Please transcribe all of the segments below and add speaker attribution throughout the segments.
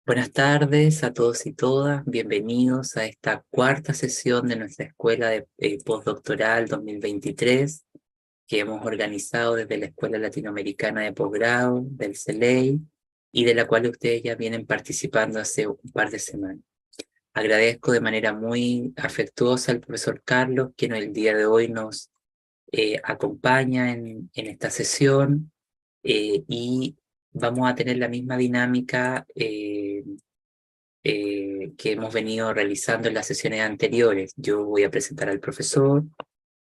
Speaker 1: Buenas tardes a todos y todas, bienvenidos a esta cuarta sesión de nuestra Escuela de Postdoctoral 2023 que hemos organizado desde la Escuela Latinoamericana de Posgrado, del CELEI, y de la cual ustedes ya vienen participando hace un par de semanas. Agradezco de manera muy afectuosa al profesor Carlos, quien el día de hoy nos acompaña en esta sesión y vamos a tener la misma dinámica que hemos venido realizando en las sesiones anteriores. Yo voy a presentar al profesor,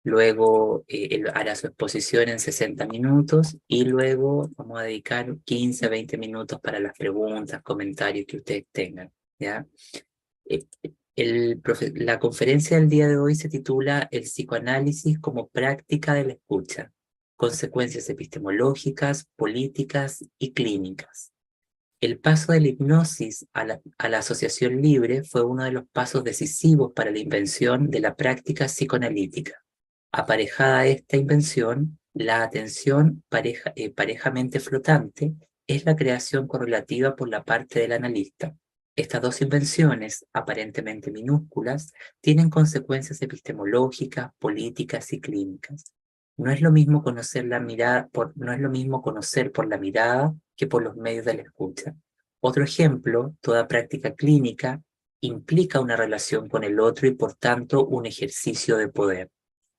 Speaker 1: luego él hará su exposición en 60 minutos y luego vamos a dedicar 15 a 20 minutos para las preguntas, comentarios que ustedes tengan, ¿ya? Eh, la conferencia del día de hoy se titula El psicoanálisis como práctica de la escucha, consecuencias epistemológicas, políticas y clínicas. El paso de la hipnosis a la asociación libre fue uno de los pasos decisivos para la invención de la práctica psicoanalítica. Aparejada a esta invención, la atención parejamente flotante es la creación correlativa por la parte del analista. Estas dos invenciones, aparentemente minúsculas, tienen consecuencias epistemológicas, políticas y clínicas. No es lo mismo no es lo mismo conocer por la mirada que por los medios de la escucha. Otro ejemplo, toda práctica clínica implica una relación con el otro y por tanto un ejercicio de poder.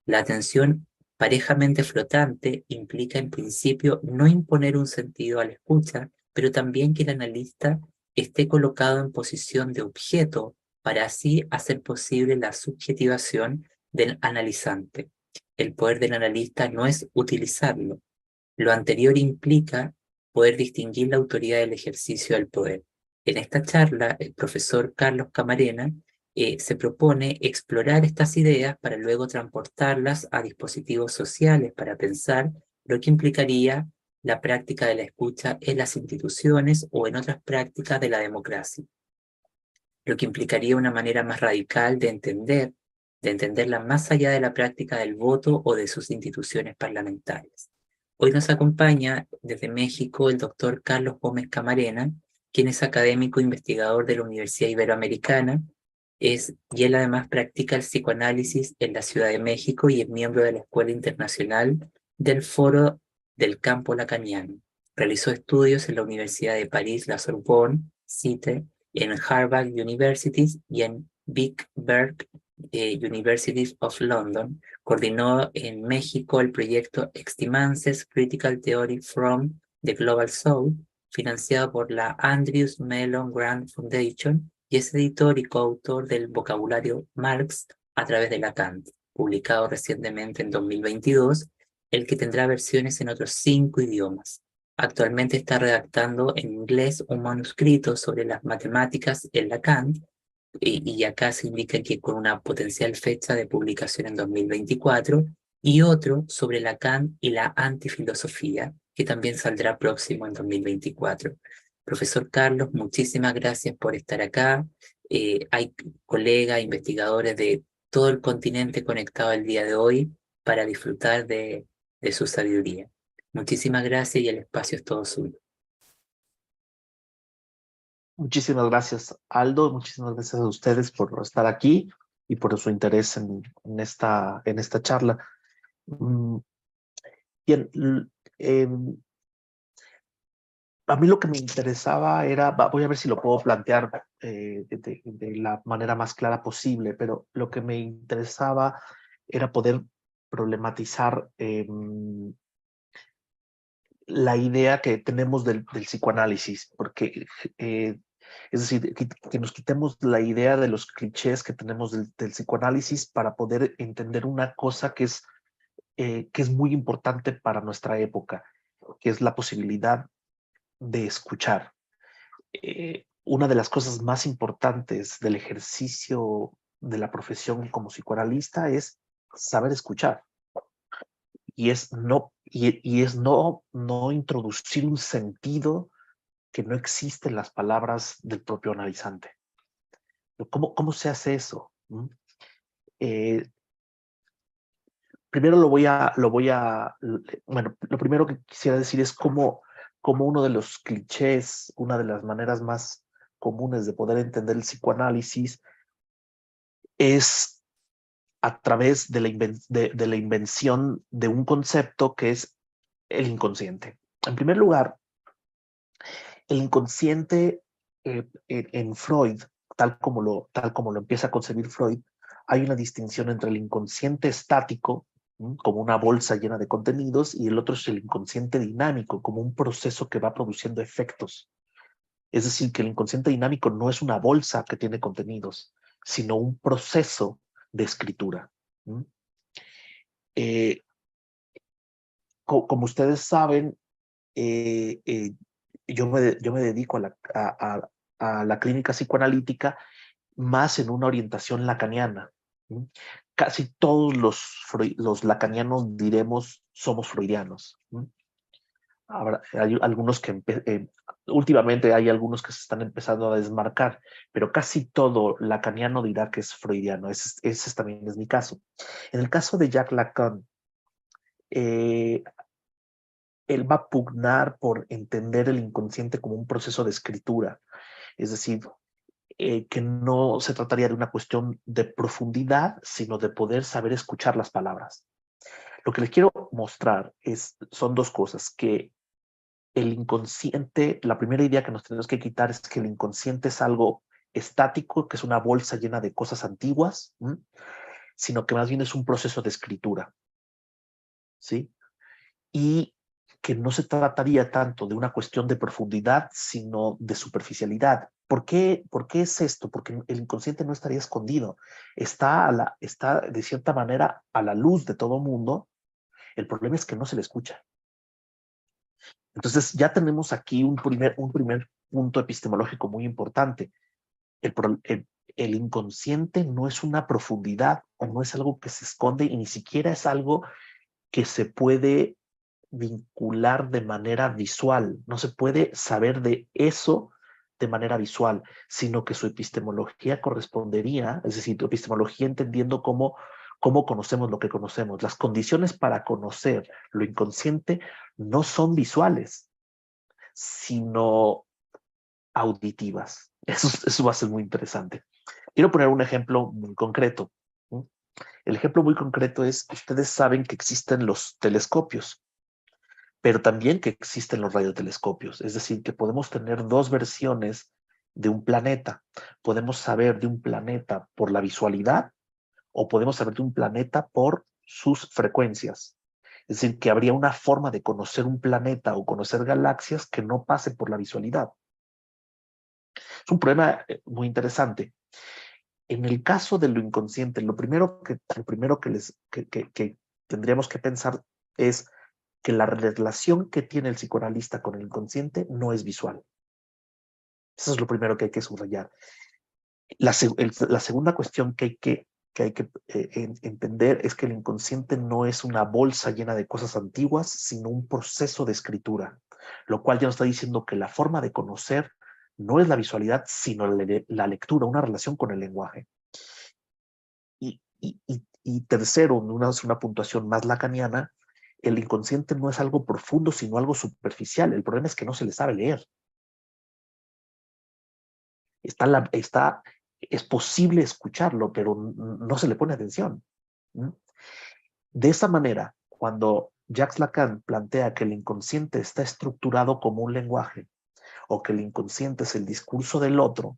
Speaker 1: La atención parejamente flotante implica en principio no imponer un sentido a la escucha, pero también que el analista esté colocado en posición de objeto para así hacer posible la subjetivación del analizante. El poder del analista no es utilizarlo. Lo anterior implica poder distinguir la autoridad del ejercicio del poder. En esta charla, el profesor Carlos Camarena se propone explorar estas ideas para luego transportarlas a dispositivos sociales para pensar lo que implicaría la práctica de la escucha en las instituciones o en otras prácticas de la democracia, lo que implicaría una manera más radical de entenderla más allá de la práctica del voto o de sus instituciones parlamentarias. Hoy nos acompaña desde México el doctor Carlos Gómez Camarena, quien es académico e investigador de la Universidad Iberoamericana, y él además practica el psicoanálisis en la Ciudad de México y es miembro de la Escuela Internacional del Foro del Campo Lacaniano. Realizó estudios en la Universidad de París, la Sorbonne, CITE, en Harvard University y en Big Bird University of London. Coordinó en México el proyecto Extimances Critical Theory from the Global South, financiado por la Andrews Mellon Grant Foundation, y es editor y coautor del Vocabulario Marx a través de Lacan, publicado recientemente en 2022, el que tendrá versiones en otros 5 idiomas. Actualmente está redactando en inglés un manuscrito sobre las matemáticas en Lacan, y acá se indica que con una potencial fecha de publicación en 2024, y otro sobre Lacan y la antifilosofía, que también saldrá próximo en 2024. Profesor Carlos, muchísimas gracias por estar acá. Hay colegas, investigadores de todo el continente conectado el día de hoy para disfrutar de su sabiduría. Muchísimas gracias y el espacio es todo suyo.
Speaker 2: Muchísimas gracias, Aldo. Muchísimas gracias a ustedes por estar aquí y por su interés en esta charla. Mm, Bien, a mí lo que me interesaba era, voy a ver si lo puedo plantear de la manera más clara posible, pero lo que me interesaba era poder problematizar la idea que tenemos del psicoanálisis, porque es decir, que nos quitemos la idea de los clichés que tenemos del psicoanálisis para poder entender una cosa que es muy importante para nuestra época, que es la posibilidad de escuchar. Una de las cosas más importantes del ejercicio de la profesión como psicoanalista es saber escuchar y es no introducir un sentido que no existe en las palabras del propio analizante. ¿Cómo se hace eso? Eh, Primero bueno, lo primero que quisiera decir es cómo uno de los clichés, una de las maneras más comunes de poder entender el psicoanálisis es a través de la invención de un concepto que es el inconsciente. En primer lugar, el inconsciente en Freud, tal como lo empieza a concebir Freud, hay una distinción entre el inconsciente estático, como una bolsa llena de contenidos, y el otro es el inconsciente dinámico, como un proceso que va produciendo efectos. Es decir, que el inconsciente dinámico no es una bolsa que tiene contenidos, sino un proceso de escritura. Eh, como ustedes saben, eh, eh, yo me dedico a la clínica psicoanalítica más en una orientación lacaniana. ¿Sí? Casi todos los lacanianos diremos somos freudianos. ¿Sí? Hay algunos que últimamente hay algunos que se están empezando a desmarcar, pero casi todo lacaniano dirá que es freudiano. Ese también es mi caso. En el caso de Jacques Lacan, eh, él va a pugnar por entender el inconsciente como un proceso de escritura, es decir, que no se trataría de una cuestión de profundidad, sino de poder saber escuchar las palabras. Lo que les quiero mostrar son dos cosas, que el inconsciente, la primera idea que nos tenemos que quitar es que el inconsciente es algo estático, que es una bolsa llena de cosas antiguas, sino que más bien es un proceso de escritura, ¿sí? Y que no se trataría tanto de una cuestión de profundidad, sino de superficialidad. ¿Por qué es esto? Porque el inconsciente no estaría escondido, está de cierta manera a la luz de todo mundo. El problema es que no se le escucha. Entonces ya tenemos aquí un primer punto epistemológico muy importante. El, el, el inconsciente no es una profundidad o no es algo que se esconde y ni siquiera es algo que se puede vincular de manera visual. No se puede saber de eso de manera visual, sino que su epistemología correspondería, es decir, tu epistemología entendiendo cómo conocemos lo que conocemos. Las condiciones para conocer lo inconsciente no son visuales, sino auditivas. Eso va a ser muy interesante. Quiero poner un ejemplo muy concreto. El ejemplo muy concreto es, ustedes saben que existen los telescopios, pero también que existen los radiotelescopios. Es decir, que podemos tener dos versiones de un planeta. Podemos saber de un planeta por la visualidad o podemos saber de un planeta por sus frecuencias. Es decir, que habría una forma de conocer un planeta o conocer galaxias que no pase por la visualidad. Es un problema muy interesante. En el caso de lo inconsciente, lo primero que tendríamos que pensar es que la relación que tiene el psicoanalista con el inconsciente no es visual. Eso es lo primero que hay que subrayar. La segunda cuestión que hay que entender es que el inconsciente no es una bolsa llena de cosas antiguas, sino un proceso de escritura, lo cual ya nos está diciendo que la forma de conocer no es la visualidad, sino la lectura, una relación con el lenguaje. Y tercero, una puntuación más lacaniana, el inconsciente no es algo profundo, sino algo superficial. El problema es que no se le sabe leer. Es posible escucharlo, pero no se le pone atención. De esa manera, cuando Jacques Lacan plantea que el inconsciente está estructurado como un lenguaje o que el inconsciente es el discurso del otro,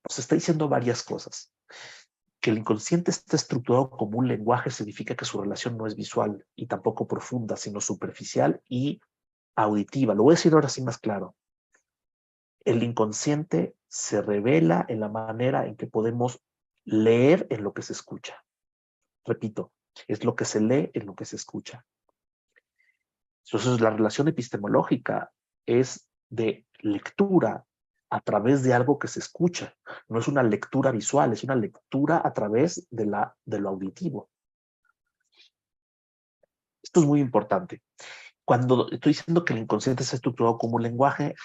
Speaker 2: nos está diciendo varias cosas. Que el inconsciente está estructurado como un lenguaje significa que su relación no es visual y tampoco profunda, sino superficial y auditiva. Lo voy a decir ahora sí más claro. El inconsciente se revela en la manera en que podemos leer en lo que se escucha. Repito, es lo que se lee en lo que se escucha. Entonces, la relación epistemológica es de lectura a través de algo que se escucha. No es una lectura visual, es una lectura a través de lo auditivo. Esto es muy importante. Cuando estoy diciendo que el inconsciente está estructurado como un lenguaje,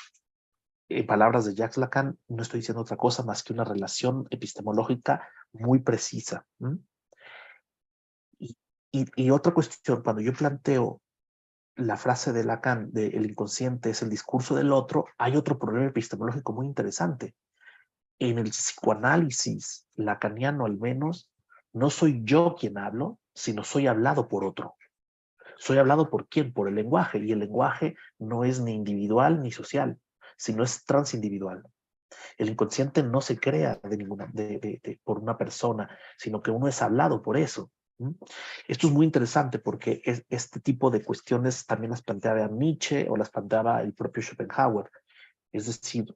Speaker 2: en palabras de Jacques Lacan, no estoy diciendo otra cosa más que una relación epistemológica muy precisa. Y otra cuestión, cuando yo planteo la frase de Lacan de el inconsciente es el discurso del otro, hay otro problema epistemológico muy interesante. En el psicoanálisis lacaniano al menos, no soy yo quien hablo, sino soy hablado por otro. Soy hablado por quién, por el lenguaje, y el lenguaje no es ni individual ni social, sino es transindividual. El inconsciente no se crea por una persona, sino que uno es hablado por eso. ¿Mm? Esto es muy interesante porque este tipo de cuestiones también las planteaba Nietzsche o las planteaba el propio Schopenhauer. Es decir,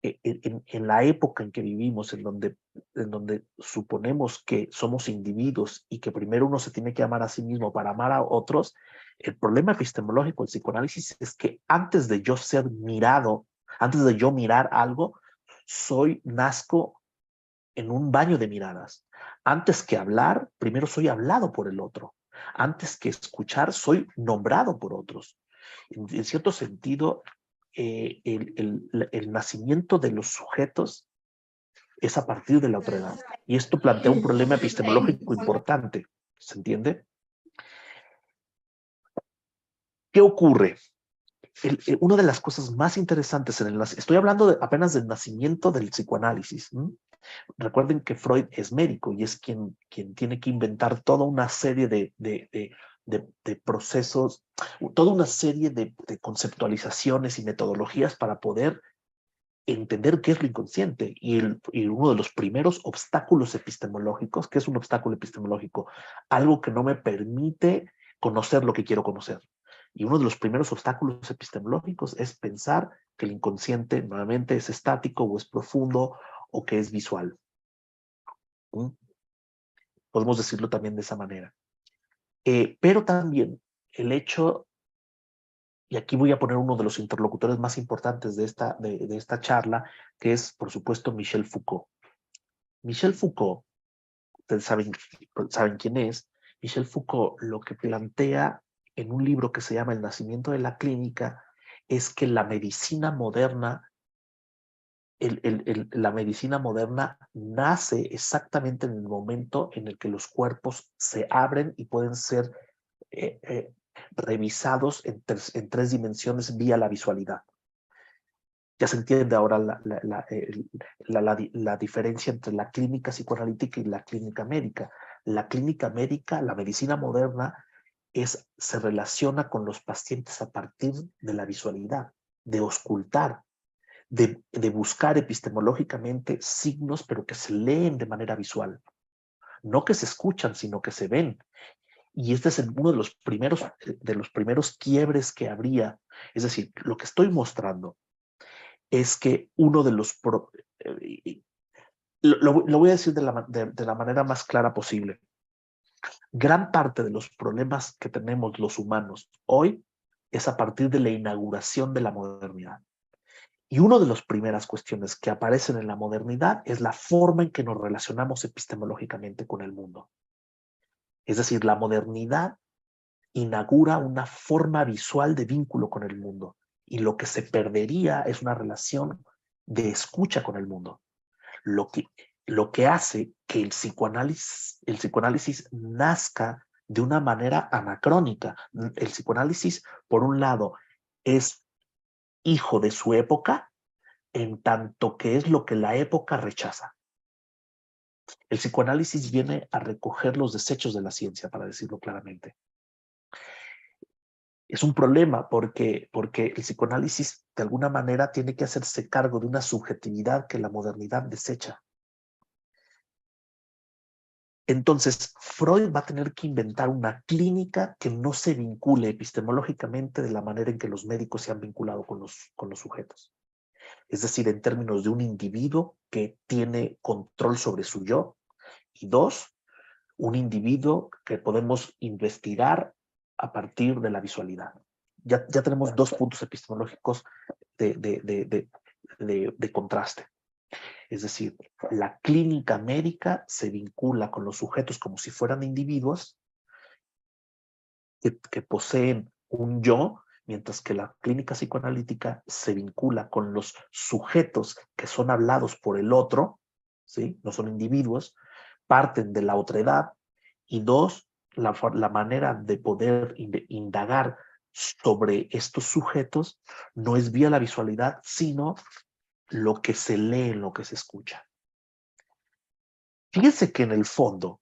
Speaker 2: en la época en que vivimos, en donde suponemos que somos individuos y que primero uno se tiene que amar a sí mismo para amar a otros, el problema epistemológico del psicoanálisis es que antes de yo ser mirado, antes de yo mirar algo, nazco en un baño de miradas. Antes que hablar, primero soy hablado por el otro. Antes que escuchar, soy nombrado por otros. En cierto sentido, el nacimiento de los sujetos es a partir de la otredad. Y esto plantea un problema epistemológico importante. ¿Se entiende? ¿Qué ocurre? Una de las cosas más interesantes estoy hablando apenas del nacimiento del psicoanálisis. Recuerden que Freud es médico y es quien tiene que inventar toda una serie de procesos, toda una serie de conceptualizaciones y metodologías para poder entender qué es lo inconsciente. Y uno de los primeros obstáculos epistemológicos, ¿qué es un obstáculo epistemológico? Algo que no me permite conocer lo que quiero conocer. Y uno de los primeros obstáculos epistemológicos es pensar que el inconsciente nuevamente es estático o es profundo o que es visual. ¿Mm? Podemos decirlo también de esa manera. Pero también el hecho, y aquí voy a poner uno de los interlocutores más importantes de esta charla, que es, por supuesto, Michel Foucault. Michel Foucault, ustedes saben quién es. Michel Foucault lo que plantea en un libro que se llama El nacimiento de la clínica es que la medicina moderna la medicina moderna nace exactamente en el momento en el que los cuerpos se abren y pueden ser eh, eh, revisados en tres dimensiones vía la visualidad. Ya se entiende ahora la diferencia entre la clínica psicoanalítica y la clínica médica. La clínica médica, la medicina moderna, se relaciona con los pacientes a partir de la visualidad, de auscultar, de buscar epistemológicamente signos, pero que se leen de manera visual. No que se escuchan, sino que se ven. Y este es uno de los primeros quiebres que habría. Es decir, lo que estoy mostrando es que uno de los... lo voy a decir de la manera más clara posible. Gran parte de los problemas que tenemos los humanos hoy es a partir de la inauguración de la modernidad. Y una de las primeras cuestiones que aparecen en la modernidad es la forma en que nos relacionamos epistemológicamente con el mundo. Es decir, la modernidad inaugura una forma visual de vínculo con el mundo y lo que se perdería es una relación de escucha con el mundo. Lo que, lo que hace que el psicoanálisis nazca de una manera anacrónica. El psicoanálisis, por un lado, es hijo de su época, en tanto que es lo que la época rechaza. El psicoanálisis viene a recoger los desechos de la ciencia, para decirlo claramente. Es un problema porque el psicoanálisis de alguna manera tiene que hacerse cargo de una subjetividad que la modernidad desecha. Entonces, Freud va a tener que inventar una clínica que no se vincule epistemológicamente de la manera en que los médicos se han vinculado con los sujetos. Es decir, en términos de un individuo que tiene control sobre su yo, y dos, un individuo que podemos investigar a partir de la visualidad. Ya tenemos dos puntos epistemológicos de contraste. Es decir, la clínica médica se vincula con los sujetos como si fueran individuos que poseen un yo, mientras que la clínica psicoanalítica se vincula con los sujetos que son hablados por el otro, ¿sí? No son individuos, parten de la otredad, y dos, la manera de poder indagar sobre estos sujetos no es vía la visualidad, sino lo que se lee, lo que se escucha. Fíjense que en el fondo,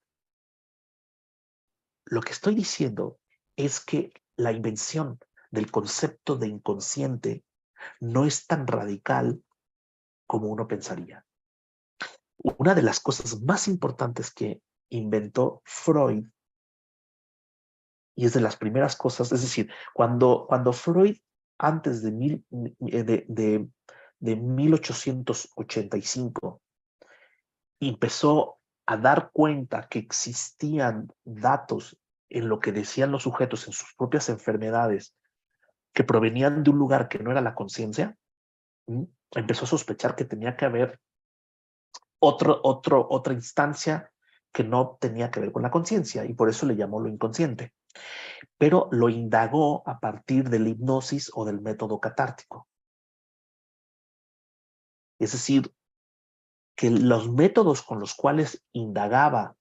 Speaker 2: lo que estoy diciendo es que la invención del concepto de inconsciente no es tan radical como uno pensaría. Una de las cosas más importantes que inventó Freud, y es de las primeras cosas, es decir, cuando Freud, antes de 1885, empezó a dar cuenta que existían datos en lo que decían los sujetos en sus propias enfermedades que provenían de un lugar que no era la conciencia, empezó a sospechar que tenía que haber otra instancia que no tenía que ver con la conciencia, y por eso le llamó lo inconsciente. Pero lo indagó a partir de la hipnosis o del método catártico. Es decir, que los métodos con los cuales indagaba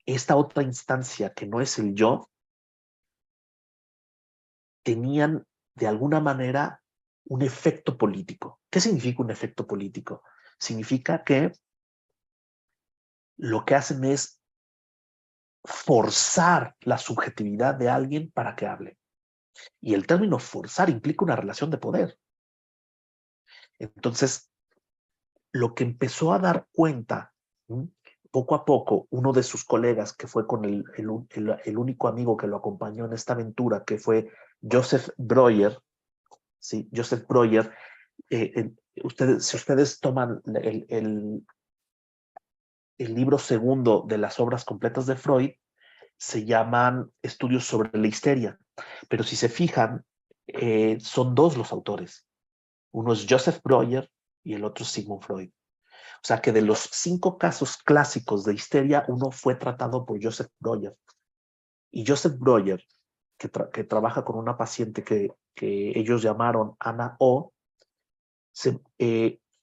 Speaker 2: esta otra instancia que no es el yo, tenían de alguna manera un efecto político. ¿Qué significa un efecto político? Significa que lo que hacen es forzar la subjetividad de alguien para que hable. Y el término forzar implica una relación de poder. Entonces, lo que empezó a dar cuenta, poco a poco, uno de sus colegas, que fue con el único amigo que lo acompañó en esta aventura, que fue Joseph Breuer, ¿sí? Joseph Breuer, si ustedes toman el libro segundo de las obras completas de Freud, se llaman Estudios sobre la histeria. Pero si se fijan, son dos los autores. Uno es Joseph Breuer y el otro es Sigmund Freud. O sea que de los 5 casos clásicos de histeria, uno fue tratado por Joseph Breuer. Y Joseph Breuer, que trabaja con una paciente que ellos llamaron Ana O,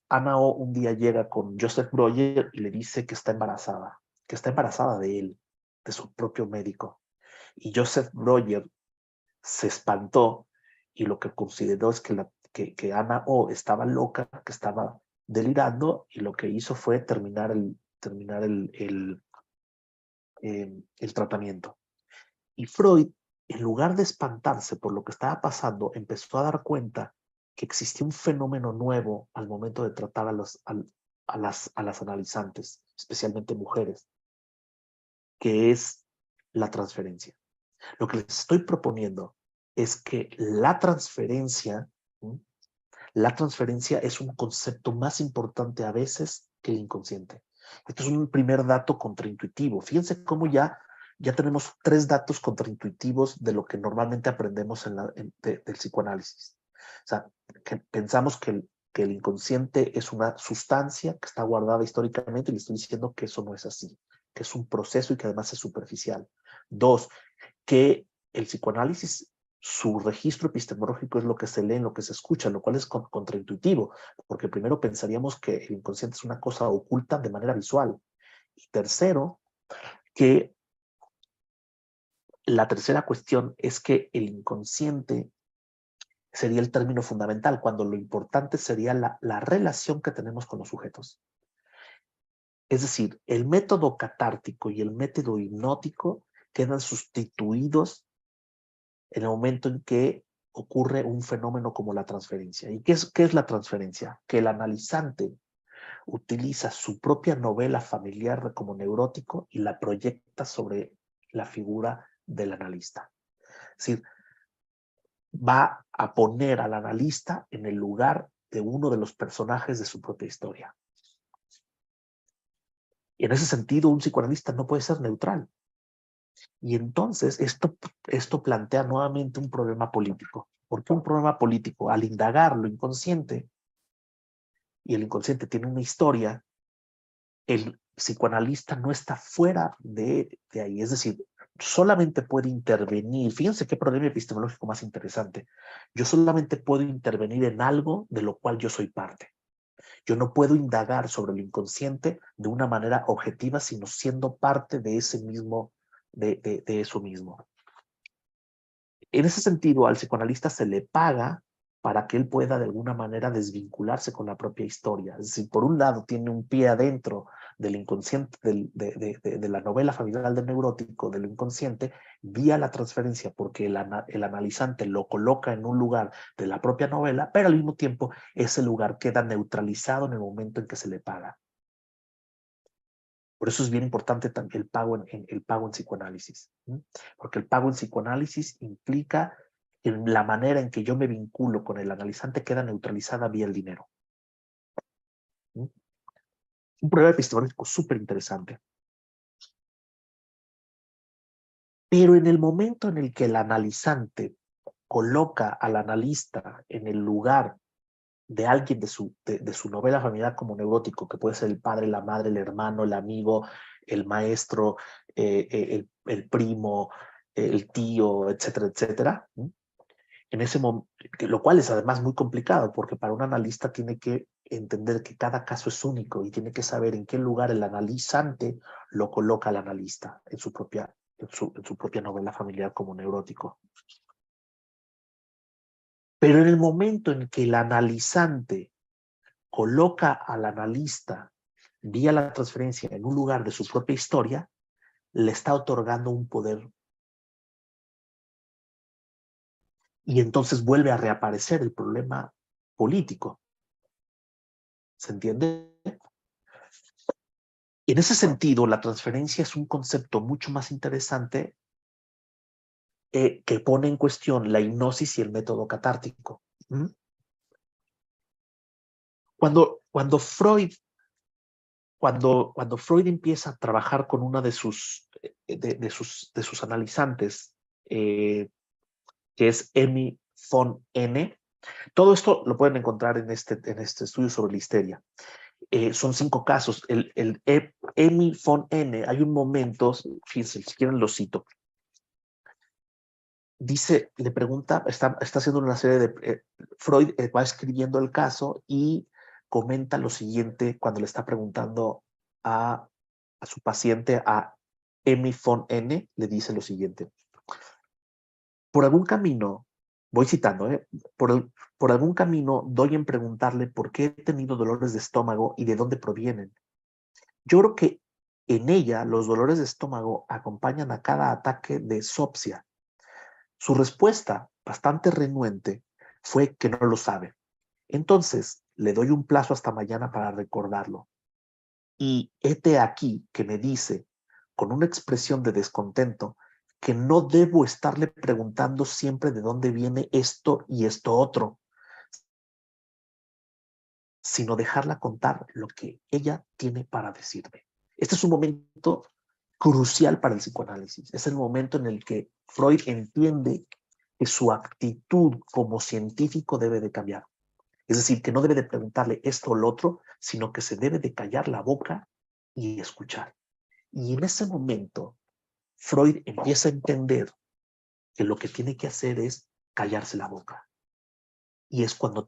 Speaker 2: Ana O un día llega con Joseph Breuer y le dice que está embarazada de él, de su propio médico. Y Joseph Breuer se espantó y lo que consideró es que Ana O estaba loca, que estaba delirando, y lo que hizo fue terminar el tratamiento. Y Freud, en lugar de espantarse por lo que estaba pasando, empezó a dar cuenta que existía un fenómeno nuevo al momento de tratar a las analizantes, especialmente mujeres, que es la transferencia. Lo que les estoy proponiendo es que la transferencia es un concepto más importante a veces que el inconsciente. Esto es un primer dato contraintuitivo. Fíjense cómo ya tenemos 3 datos contraintuitivos de lo que normalmente aprendemos del psicoanálisis. O sea, que pensamos que el inconsciente es una sustancia que está guardada históricamente, y le estoy diciendo que eso no es así, que es un proceso y que además es superficial. 2, que el psicoanálisis, su registro epistemológico es lo que se lee, lo que se escucha, lo cual es contraintuitivo, porque primero pensaríamos que el inconsciente es una cosa oculta de manera visual. Y tercero, que la tercera cuestión es que el inconsciente sería el término fundamental, cuando lo importante sería la relación que tenemos con los sujetos. Es decir, el método catártico y el método hipnótico quedan sustituidos en el momento en que ocurre un fenómeno como la transferencia. ¿Y qué es la transferencia? Que el analizante utiliza su propia novela familiar como neurótico y la proyecta sobre la figura del analista. Es decir, va a poner al analista en el lugar de uno de los personajes de su propia historia. Y en ese sentido, un psicoanalista no puede ser neutral. Y entonces esto plantea nuevamente un problema político. ¿Por qué un problema político? Al indagar lo inconsciente, y el inconsciente tiene una historia, el psicoanalista no está fuera de ahí. Es decir, solamente puede intervenir. Fíjense qué problema epistemológico más interesante. Yo solamente puedo intervenir en algo de lo cual yo soy parte. Yo no puedo indagar sobre lo inconsciente de una manera objetiva, sino siendo parte de ese mismo, de eso mismo. En ese sentido, al psicoanalista se le paga para que él pueda de alguna manera desvincularse con la propia historia. Es decir, por un lado tiene un pie adentro del inconsciente, de la novela familiar del neurótico, del inconsciente, vía la transferencia, porque el analizante lo coloca en un lugar de la propia novela, pero al mismo tiempo ese lugar queda neutralizado en el momento en que se le paga. Por eso es bien importante el pago el pago en psicoanálisis, ¿sí? Porque el pago en psicoanálisis implica que la manera en que yo me vinculo con el analizante queda neutralizada vía el dinero, ¿sí? Un problema epistemológico súper interesante. Pero en el momento en el que el analizante coloca al analista en el lugar de alguien de su novela familiar como neurótico, que puede ser el padre, la madre, el hermano, el amigo, el maestro, el primo, el tío, etcétera, etcétera. En ese momento, lo cual es además muy complicado, porque para un analista tiene que entender que cada caso es único y tiene que saber en qué lugar el analizante lo coloca al analista en su propia novela familiar como neurótico. Pero en el momento en que el analizante coloca al analista vía la transferencia en un lugar de su propia historia, le está otorgando un poder. Y entonces vuelve a reaparecer el problema político. ¿Se entiende? Y en ese sentido, la transferencia es un concepto mucho más interesante que pone en cuestión la hipnosis y el método catártico. Cuando Freud empieza a trabajar con una de sus analizantes, que es Emmy von N. Todo esto lo pueden encontrar en este estudio sobre la histeria. Son 5 casos. Emmy von N, hay un momento, fíjense, si quieren lo cito. Dice, le pregunta, está haciendo una serie de... Freud va escribiendo el caso y comenta lo siguiente cuando le está preguntando a su paciente, a Emmy von N, le dice lo siguiente. Por algún camino, voy citando, por algún camino doy en preguntarle por qué he tenido dolores de estómago y de dónde provienen. Yo creo que en ella los dolores de estómago acompañan a cada ataque de sopsia. Su respuesta, bastante renuente, fue que no lo sabe. Entonces, le doy un plazo hasta mañana para recordarlo. Y hete aquí que me dice, con una expresión de descontento, que no debo estarle preguntando siempre de dónde viene esto y esto otro, sino dejarla contar lo que ella tiene para decirme. Este es un momento crucial para el psicoanálisis. Es el momento en el que Freud entiende que su actitud como científico debe de cambiar. Es decir, que no debe de preguntarle esto o lo otro, sino que se debe de callar la boca y escuchar. Y en ese momento, Freud empieza a entender que lo que tiene que hacer es callarse la boca. Y es cuando un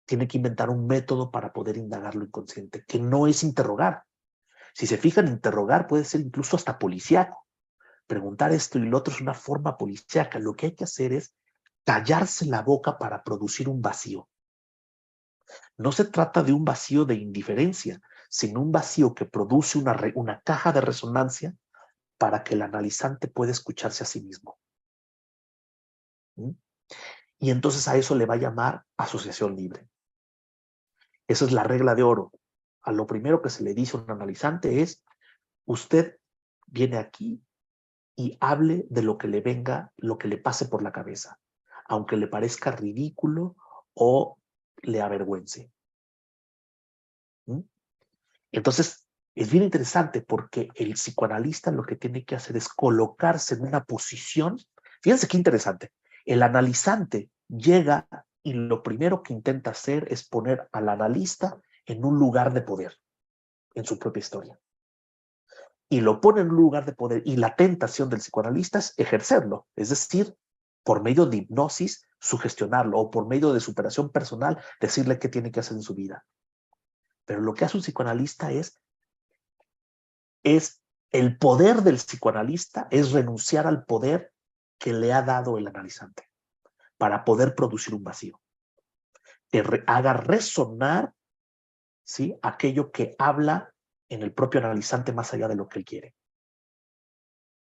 Speaker 2: tiene que inventar un método para poder indagar lo inconsciente, que no es interrogar. Si se fijan, interrogar puede ser incluso hasta policíaco. Preguntar esto y lo otro es una forma policíaca. Lo que hay que hacer es callarse la boca para producir un vacío. No se trata de un vacío de indiferencia, sino un vacío que produce una caja de resonancia para que el analizante pueda escucharse a sí mismo. ¿Mm? Y entonces a eso le va a llamar asociación libre. Esa es la regla de oro. A lo primero que se le dice a un analizante es, usted viene aquí y hable de lo que le venga, lo que le pase por la cabeza, aunque le parezca ridículo o le avergüence. ¿Mm? Entonces, es bien interesante porque el psicoanalista lo que tiene que hacer es colocarse en una posición. Fíjense qué interesante. El analizante llega y lo primero que intenta hacer es poner al analista en un lugar de poder en su propia historia. Y lo pone en un lugar de poder y la tentación del psicoanalista es ejercerlo, es decir, por medio de hipnosis, sugestionarlo o por medio de superación personal, decirle qué tiene que hacer en su vida. Pero lo que hace un psicoanalista es El poder del psicoanalista es renunciar al poder que le ha dado el analizante para poder producir un vacío. Que haga resonar, ¿sí?, aquello que habla en el propio analizante más allá de lo que él quiere.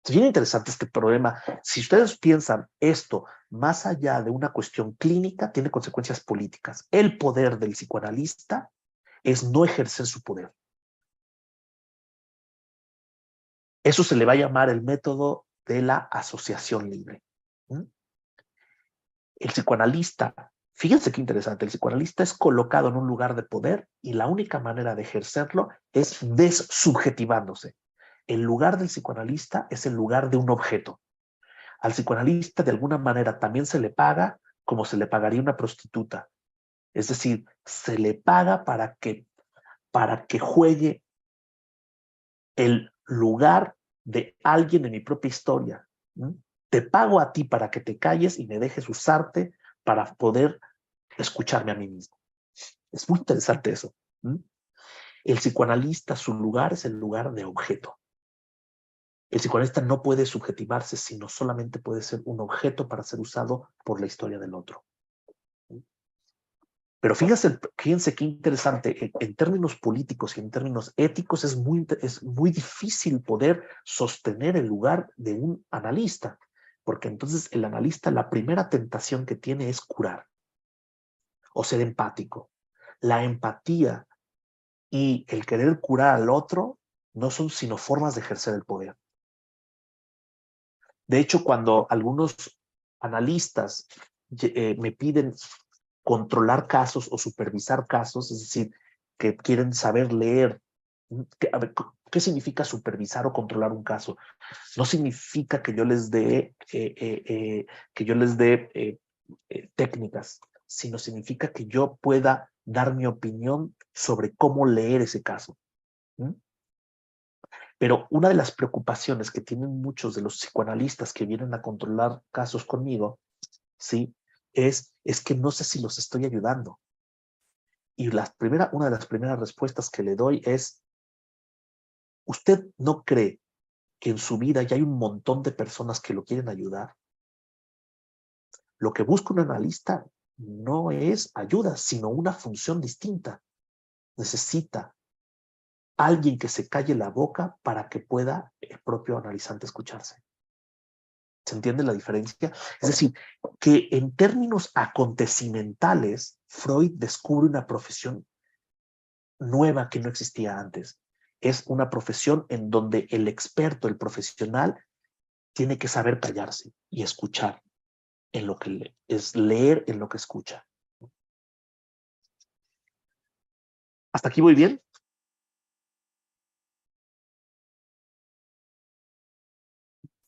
Speaker 2: Es bien interesante este problema. Si ustedes piensan esto más allá de una cuestión clínica, tiene consecuencias políticas. El poder del psicoanalista es no ejercer su poder. Eso se le va a llamar el método de la asociación libre. ¿Mm? El psicoanalista, fíjense qué interesante, el psicoanalista es colocado en un lugar de poder y la única manera de ejercerlo es dessubjetivándose. El lugar del psicoanalista es el lugar de un objeto. Al psicoanalista de alguna manera también se le paga como se le pagaría a una prostituta. Es decir, se le paga para que juegue el lugar de alguien en mi propia historia. ¿Mm? Te pago a ti para que te calles y me dejes usarte para poder escucharme a mí mismo. Es muy interesante eso. ¿Mm? El psicoanalista, su lugar es el lugar de objeto. El psicoanalista no puede subjetivarse, sino solamente puede ser un objeto para ser usado por la historia del otro. Pero fíjense qué interesante, en términos políticos y en términos éticos es muy difícil poder sostener el lugar de un analista, porque entonces el analista, la primera tentación que tiene es curar o ser empático. La empatía y el querer curar al otro no son sino formas de ejercer el poder. De hecho, cuando algunos analistas me piden controlar casos o supervisar casos, es decir, que quieren saber leer. A ver, ¿qué significa supervisar o controlar un caso? No significa que yo les dé técnicas, sino significa que yo pueda dar mi opinión sobre cómo leer ese caso. ¿Mm? Pero una de las preocupaciones que tienen muchos de los psicoanalistas que vienen a controlar casos conmigo, ¿sí?, es que no sé si los estoy ayudando. Y una de las primeras respuestas que le doy es, ¿usted no cree que en su vida ya hay un montón de personas que lo quieren ayudar? Lo que busca un analista no es ayuda, sino una función distinta. Necesita alguien que se calle la boca para que pueda el propio analizante escucharse. ¿Se entiende la diferencia? Es decir, que en términos acontecimentales, Freud descubre una profesión nueva que no existía antes. Es una profesión en donde el experto, el profesional, tiene que saber callarse y escuchar en lo que lee, es leer en lo que escucha. ¿Hasta aquí voy bien?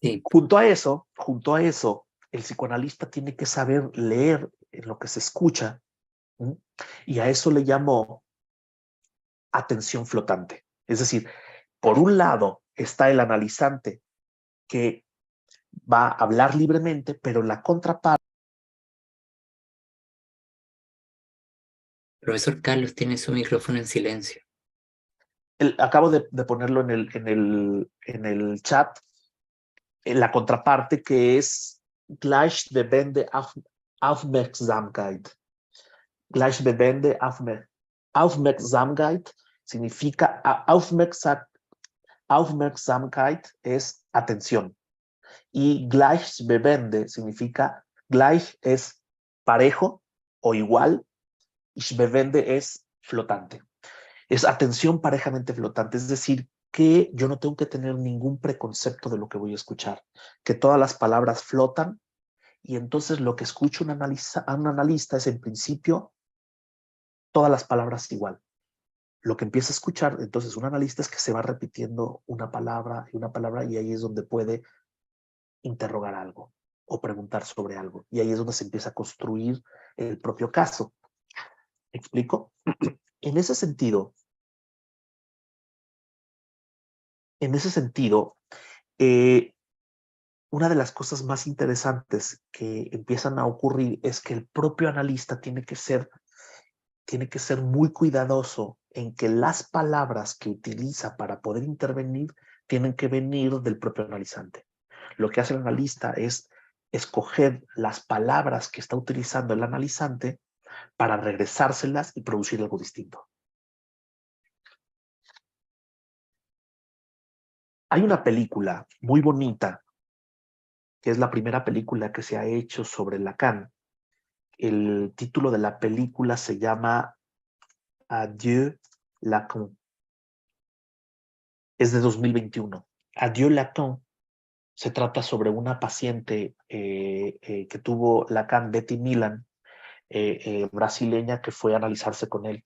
Speaker 1: Sí,
Speaker 2: Junto a eso, el psicoanalista tiene que saber leer en lo que se escucha, ¿sí? Y a eso le llamo atención flotante. Es decir, por un lado está el analizante que va a hablar libremente, pero la contraparte.
Speaker 1: profesor Carlos tiene su micrófono en silencio.
Speaker 2: Acabo de ponerlo en el chat, la contraparte que es gleichbewegende Aufmerksamkeit. Gleichbewegende Aufmerksamkeit significa Aufmerksamkeit es atención. Y gleichbewegende significa gleich es parejo o igual, y schwebende es flotante. Es atención parejamente flotante, es decir, que yo no tengo que tener ningún preconcepto de lo que voy a escuchar, que todas las palabras flotan y entonces lo que escucha un analista es en principio todas las palabras igual. Lo que empieza a escuchar entonces un analista es que se va repitiendo una palabra y ahí es donde puede interrogar algo o preguntar sobre algo y ahí es donde se empieza a construir el propio caso. ¿Me explico? En ese sentido, en ese sentido, eh, una de las cosas más interesantes que empiezan a ocurrir es que el propio analista tiene que ser muy cuidadoso en que las palabras que utiliza para poder intervenir tienen que venir del propio analizante. Lo que hace el analista es escoger las palabras que está utilizando el analizante para regresárselas y producir algo distinto. Hay una película muy bonita, que es la primera película que se ha hecho sobre Lacan. El título de la película se llama Adieu Lacan. Es de 2021. Adieu Lacan se trata sobre una paciente que tuvo Lacan, Betty Milan, brasileña, que fue a analizarse con él.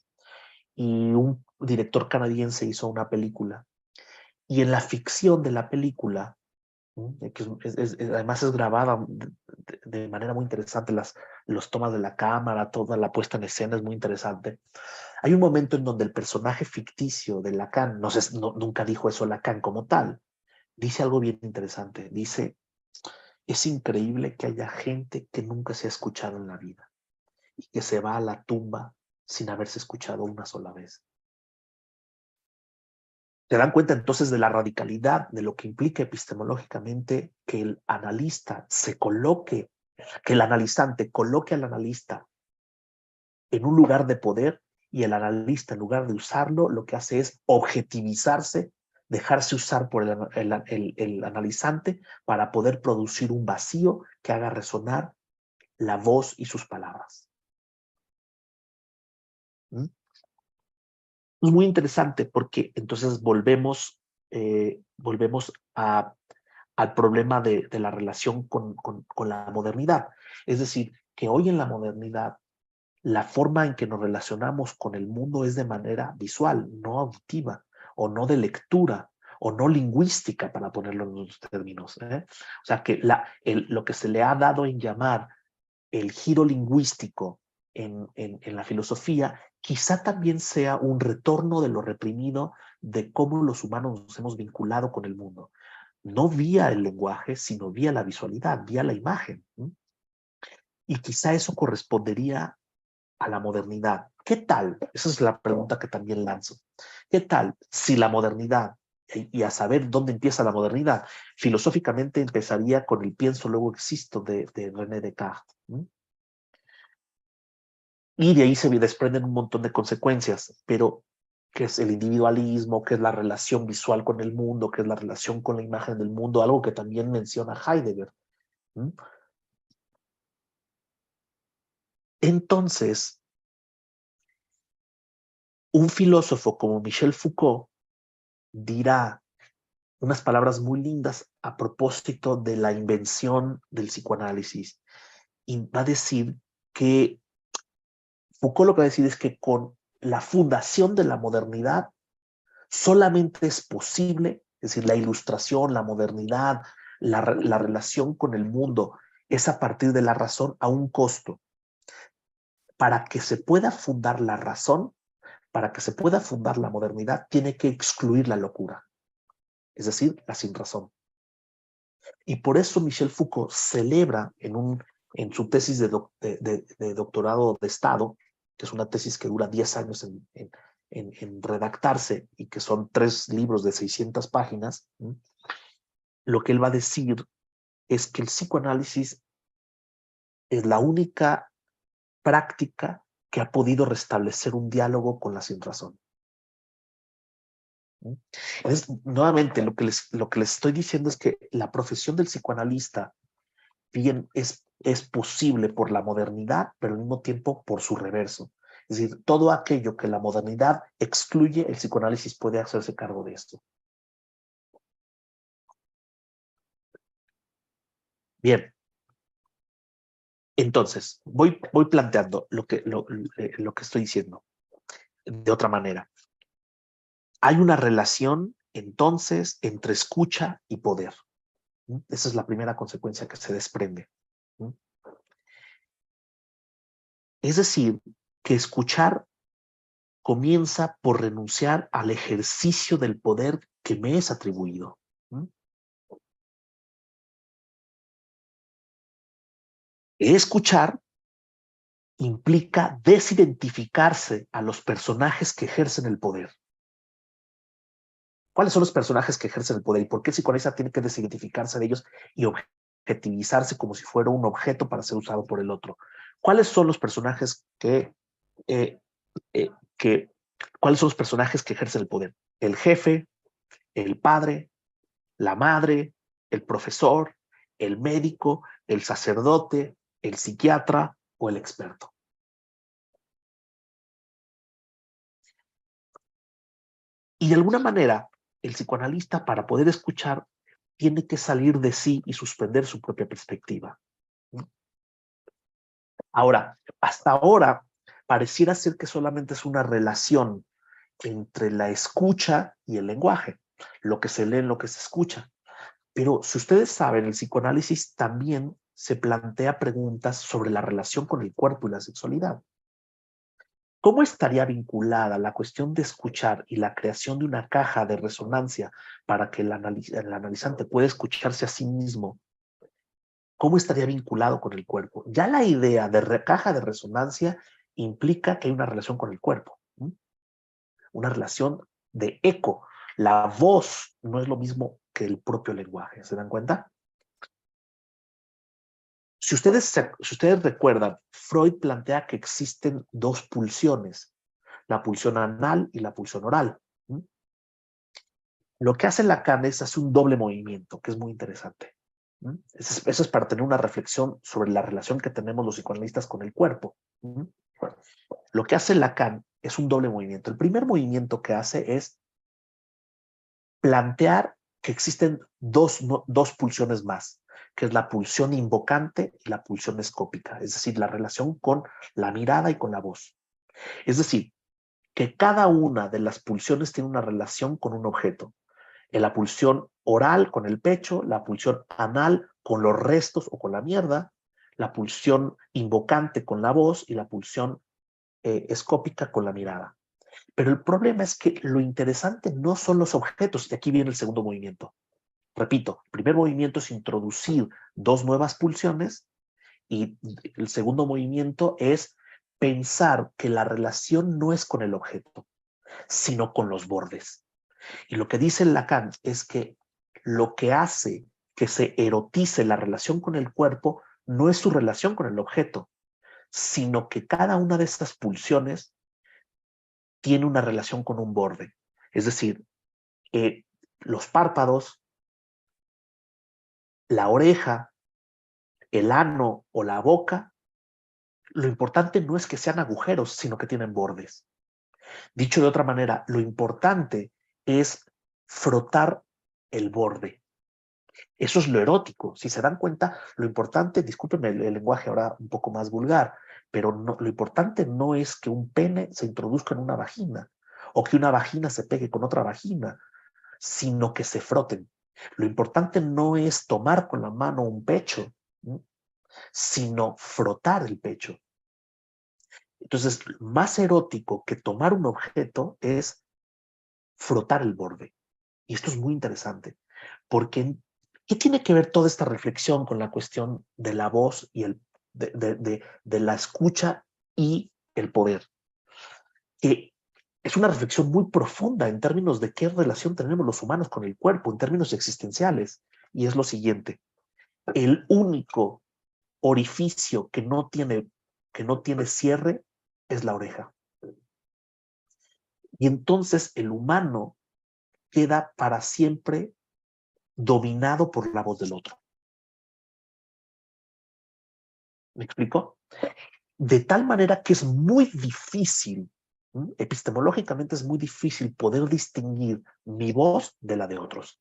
Speaker 2: Y un director canadiense hizo una película. Y en la ficción de la película, que además es grabada de manera muy interesante, los tomas de la cámara, toda la puesta en escena es muy interesante. Hay un momento en donde el personaje ficticio de Lacan, nunca dijo eso Lacan como tal, dice algo bien interesante. Dice, es increíble que haya gente que nunca se ha escuchado en la vida y que se va a la tumba sin haberse escuchado una sola vez. Se dan cuenta entonces de la radicalidad de lo que implica epistemológicamente que el analista se coloque, que el analizante coloque al analista en un lugar de poder y el analista, en lugar de usarlo, lo que hace es objetivizarse, dejarse usar por el analizante para poder producir un vacío que haga resonar la voz y sus palabras. ¿Mm? Es muy interesante porque entonces volvemos al problema de la relación con la modernidad. Es decir, que hoy en la modernidad la forma en que nos relacionamos con el mundo es de manera visual, no auditiva, o no de lectura, o no lingüística, para ponerlo en los términos. O sea, que lo que se le ha dado en llamar el giro lingüístico en la filosofía, quizá también sea un retorno de lo reprimido de cómo los humanos nos hemos vinculado con el mundo. No vía el lenguaje, sino vía la visualidad, vía la imagen. Y quizá eso correspondería a la modernidad. ¿Qué tal? Esa es la pregunta que también lanzo. ¿Qué tal si la modernidad, y a saber dónde empieza la modernidad, filosóficamente empezaría con el pienso luego existo de René Descartes? Y de ahí se desprenden un montón de consecuencias, pero ¿qué es el individualismo? ¿Qué es la relación visual con el mundo? ¿Qué es la relación con la imagen del mundo? Algo que también menciona Heidegger. Entonces, un filósofo como Michel Foucault dirá unas palabras muy lindas a propósito de la invención del psicoanálisis. Y va a decir que Foucault lo que va a decir es que con la fundación de la modernidad solamente es posible, es decir, la ilustración, la modernidad, la relación con el mundo, es a partir de la razón a un costo. Para que se pueda fundar la razón, para que se pueda fundar la modernidad, tiene que excluir la locura, es decir, la sinrazón. Y por eso Michel Foucault celebra en su tesis de doctorado de Estado, que es una tesis que dura 10 años en redactarse y que son 3 libros de 600 páginas, lo que él va a decir es que el psicoanálisis es la única práctica que ha podido restablecer un diálogo con la sinrazón. Entonces, nuevamente, lo que les estoy diciendo es que la profesión del psicoanalista bien es posible por la modernidad, pero al mismo tiempo por su reverso. Es decir, todo aquello que la modernidad excluye, el psicoanálisis puede hacerse cargo de esto. Bien, entonces, voy planteando lo que estoy diciendo de otra manera. Hay una relación, entonces, entre escucha y poder. Esa es la primera consecuencia que se desprende. Es decir, que escuchar comienza por renunciar al ejercicio del poder que me es atribuido. Escuchar implica desidentificarse a los personajes que ejercen el poder. ¿Cuáles son los personajes que ejercen el poder y por qué el psicoanalista tiene que desidentificarse de ellos y objetivizarse como si fuera un objeto para ser usado por el otro? ¿Cuáles son los personajes eh, que ¿cuáles son los personajes que ejercen el poder? El jefe, el padre, la madre, el profesor, el médico, el sacerdote, el psiquiatra o el experto. Y de alguna manera, el psicoanalista, para poder escuchar, tiene que salir de sí y suspender su propia perspectiva. Ahora, hasta ahora, pareciera ser que solamente es una relación entre la escucha y el lenguaje, lo que se lee, lo que se escucha. Pero si ustedes saben, el psicoanálisis también se plantea preguntas sobre la relación con el cuerpo y la sexualidad. ¿Cómo estaría vinculada la cuestión de escuchar y la creación de una caja de resonancia para que el analizante pueda escucharse a sí mismo? ¿Cómo estaría vinculado con el cuerpo? Ya la idea de caja de resonancia implica que hay una relación con el cuerpo, ¿sí? Una relación de eco. La voz no es lo mismo que el propio lenguaje, ¿se dan cuenta? Si ustedes recuerdan, Freud plantea que existen dos pulsiones, la pulsión anal y la pulsión oral. ¿Sí? Lo que hace Lacan es hacer un doble movimiento, que es muy interesante. ¿Sí? Eso es para tener una reflexión sobre la relación que tenemos los psicoanalistas con el cuerpo. ¿Sí? Bueno, lo que hace Lacan es un doble movimiento. El primer movimiento que hace es plantear que existen dos pulsiones más, que es la pulsión invocante y la pulsión escópica, es decir, la relación con la mirada y con la voz. Es decir, que cada una de las pulsiones tiene una relación con un objeto. En la pulsión oral con el pecho, la pulsión anal con los restos o con la mierda, la pulsión invocante con la voz y la pulsión escópica con la mirada. Pero el problema es que lo interesante no son los objetos, y aquí viene el segundo movimiento. Repito, el primer movimiento es introducir dos nuevas pulsiones y el segundo movimiento es pensar que la relación no es con el objeto, sino con los bordes. Y lo que dice Lacan es que lo que hace que se erotice la relación con el cuerpo no es su relación con el objeto, sino que cada una de estas pulsiones tiene una relación con un borde. Es decir, los párpados, la oreja, el ano o la boca, lo importante no es que sean agujeros, sino que tienen bordes. Dicho de otra manera, lo importante es frotar el borde. Eso es lo erótico. Si se dan cuenta, lo importante, discúlpenme el lenguaje ahora un poco más vulgar, pero no, lo importante no es que un pene se introduzca en una vagina o que una vagina se pegue con otra vagina, sino que se froten. Lo importante no es tomar con la mano un pecho, ¿sí? Sino frotar el pecho. Entonces, más erótico que tomar un objeto es frotar el borde. Y esto es muy interesante, porque ¿qué tiene que ver toda esta reflexión con la cuestión de la voz y de la escucha y el poder? Que es una reflexión muy profunda en términos de qué relación tenemos los humanos con el cuerpo, en términos existenciales. Y es lo siguiente, el único orificio que no tiene cierre es la oreja. Y entonces el humano queda para siempre dominado por la voz del otro. ¿Me explico? De tal manera que es muy difícil, epistemológicamente es muy difícil poder distinguir mi voz de la de otros.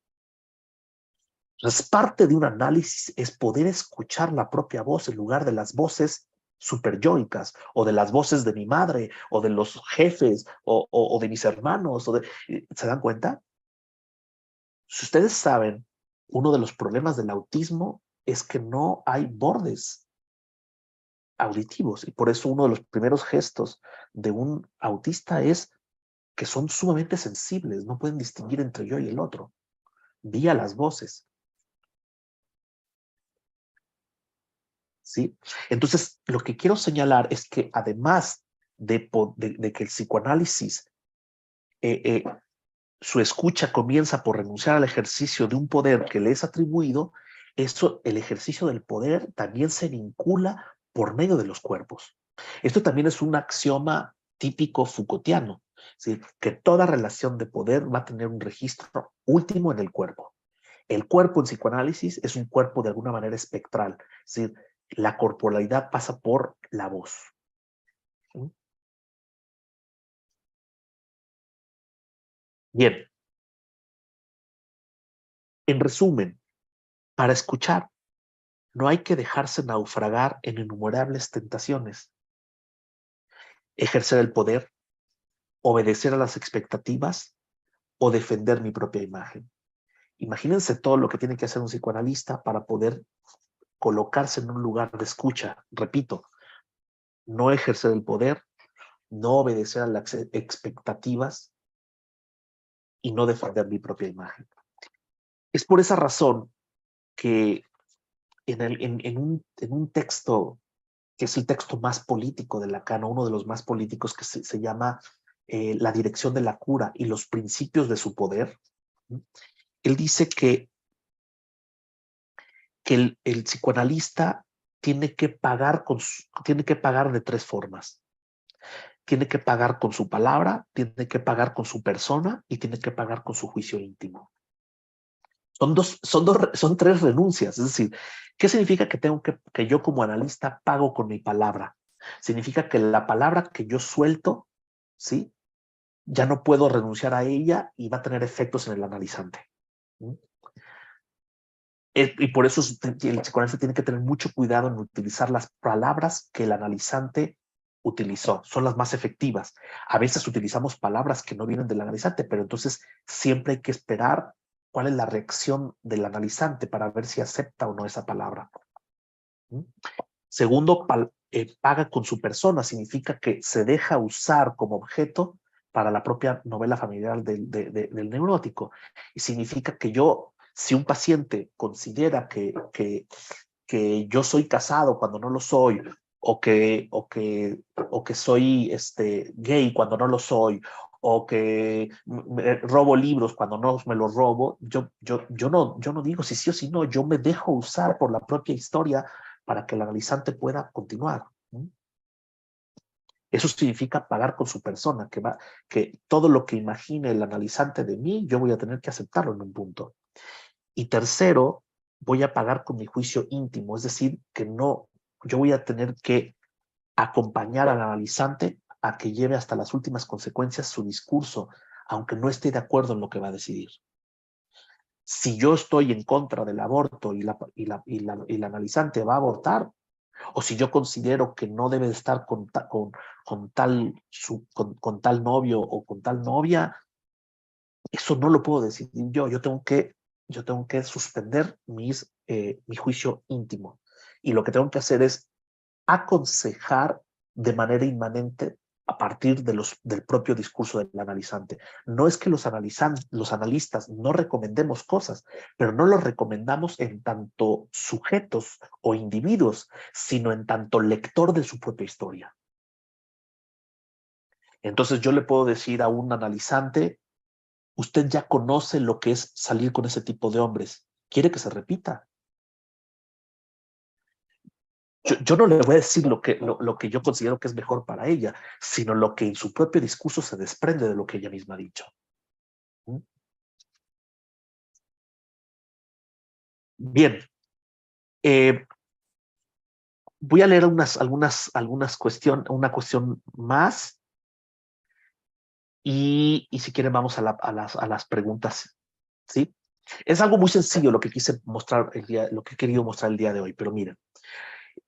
Speaker 2: Entonces, parte de un análisis es poder escuchar la propia voz en lugar de las voces superyoicas o de las voces de mi madre o de los jefes o de mis hermanos. ¿Se dan cuenta? Si ustedes saben, uno de los problemas del autismo es que no hay bordes auditivos y por eso uno de los primeros gestos de un autista es que son sumamente sensibles, no pueden distinguir entre yo y el otro, vía las voces. ¿Sí? Entonces, lo que quiero señalar es que además de que el psicoanálisis eh, eh, su escucha comienza por renunciar al ejercicio de un poder que le es atribuido, eso, el ejercicio del poder también se vincula por medio de los cuerpos. Esto también es un axioma típico Foucaultiano, ¿sí? Que toda relación de poder va a tener un registro último en el cuerpo. El cuerpo en psicoanálisis es un cuerpo de alguna manera espectral, es decir, la corporalidad pasa por la voz. ¿Sí? Bien, en resumen, para escuchar no hay que dejarse naufragar en innumerables tentaciones. Ejercer el poder, obedecer a las expectativas o defender mi propia imagen. Imagínense todo lo que tiene que hacer un psicoanalista para poder colocarse en un lugar de escucha. Repito, no ejercer el poder, no obedecer a las expectativas y no defender mi propia imagen. Es por esa razón que en un texto que es el texto más político de Lacan, uno de los más políticos, que se llama La dirección de la cura y los principios de su poder, él dice que el psicoanalista tiene que pagar de tres formas. Tiene que pagar con su palabra, tiene que pagar con su persona y tiene que pagar con su juicio íntimo. Son tres renuncias. Es decir, ¿qué significa que yo como analista pago con mi palabra? Significa que la palabra que yo suelto, ¿sí? Ya no puedo renunciar a ella y va a tener efectos en el analizante. ¿Sí? Y por eso el psicoanalista tiene que tener mucho cuidado en utilizar las palabras que el analizante utilizó. Son las más efectivas. A veces utilizamos palabras que no vienen del analizante, pero entonces siempre hay que esperar cuál es la reacción del analizante para ver si acepta o no esa palabra. ¿Mm? Segundo, paga con su persona. Significa que se deja usar como objeto para la propia novela familiar del neurótico. Y significa que si un paciente considera que yo soy casado cuando no lo soy, o que soy gay cuando no lo soy, o que robo libros cuando no me los robo, yo no digo si sí o si no, yo me dejo usar por la propia historia para que el analizante pueda continuar. Eso significa pagar con su persona, que todo lo que imagine el analizante de mí, yo voy a tener que aceptarlo en un punto. Y tercero, voy a pagar con mi juicio íntimo, es decir, que no, yo voy a tener que acompañar al analizante a que lleve hasta las últimas consecuencias su discurso, aunque no esté de acuerdo en lo que va a decidir. Si yo estoy en contra del aborto y el analizante va a abortar, o si yo considero que no debe estar con tal novio o con tal novia, eso no lo puedo decidir yo. Yo tengo que suspender mi juicio íntimo. Y lo que tengo que hacer es aconsejar de manera inmanente a partir del propio discurso del analizante. No es que los analistas no recomendemos cosas, pero no los recomendamos en tanto sujetos o individuos, sino en tanto lector de su propia historia. Entonces yo le puedo decir a un analizante, usted ya conoce lo que es salir con ese tipo de hombres. ¿Quiere que se repita? Yo no le voy a decir lo que yo considero que es mejor para ella, sino lo que en su propio discurso se desprende de lo que ella misma ha dicho. ¿Mm? Bien, eh, voy a leer una cuestión más y si quieren vamos a las preguntas. ¿Sí? Es algo muy sencillo lo que quise mostrar lo que he querido mostrar el día de hoy, pero miren,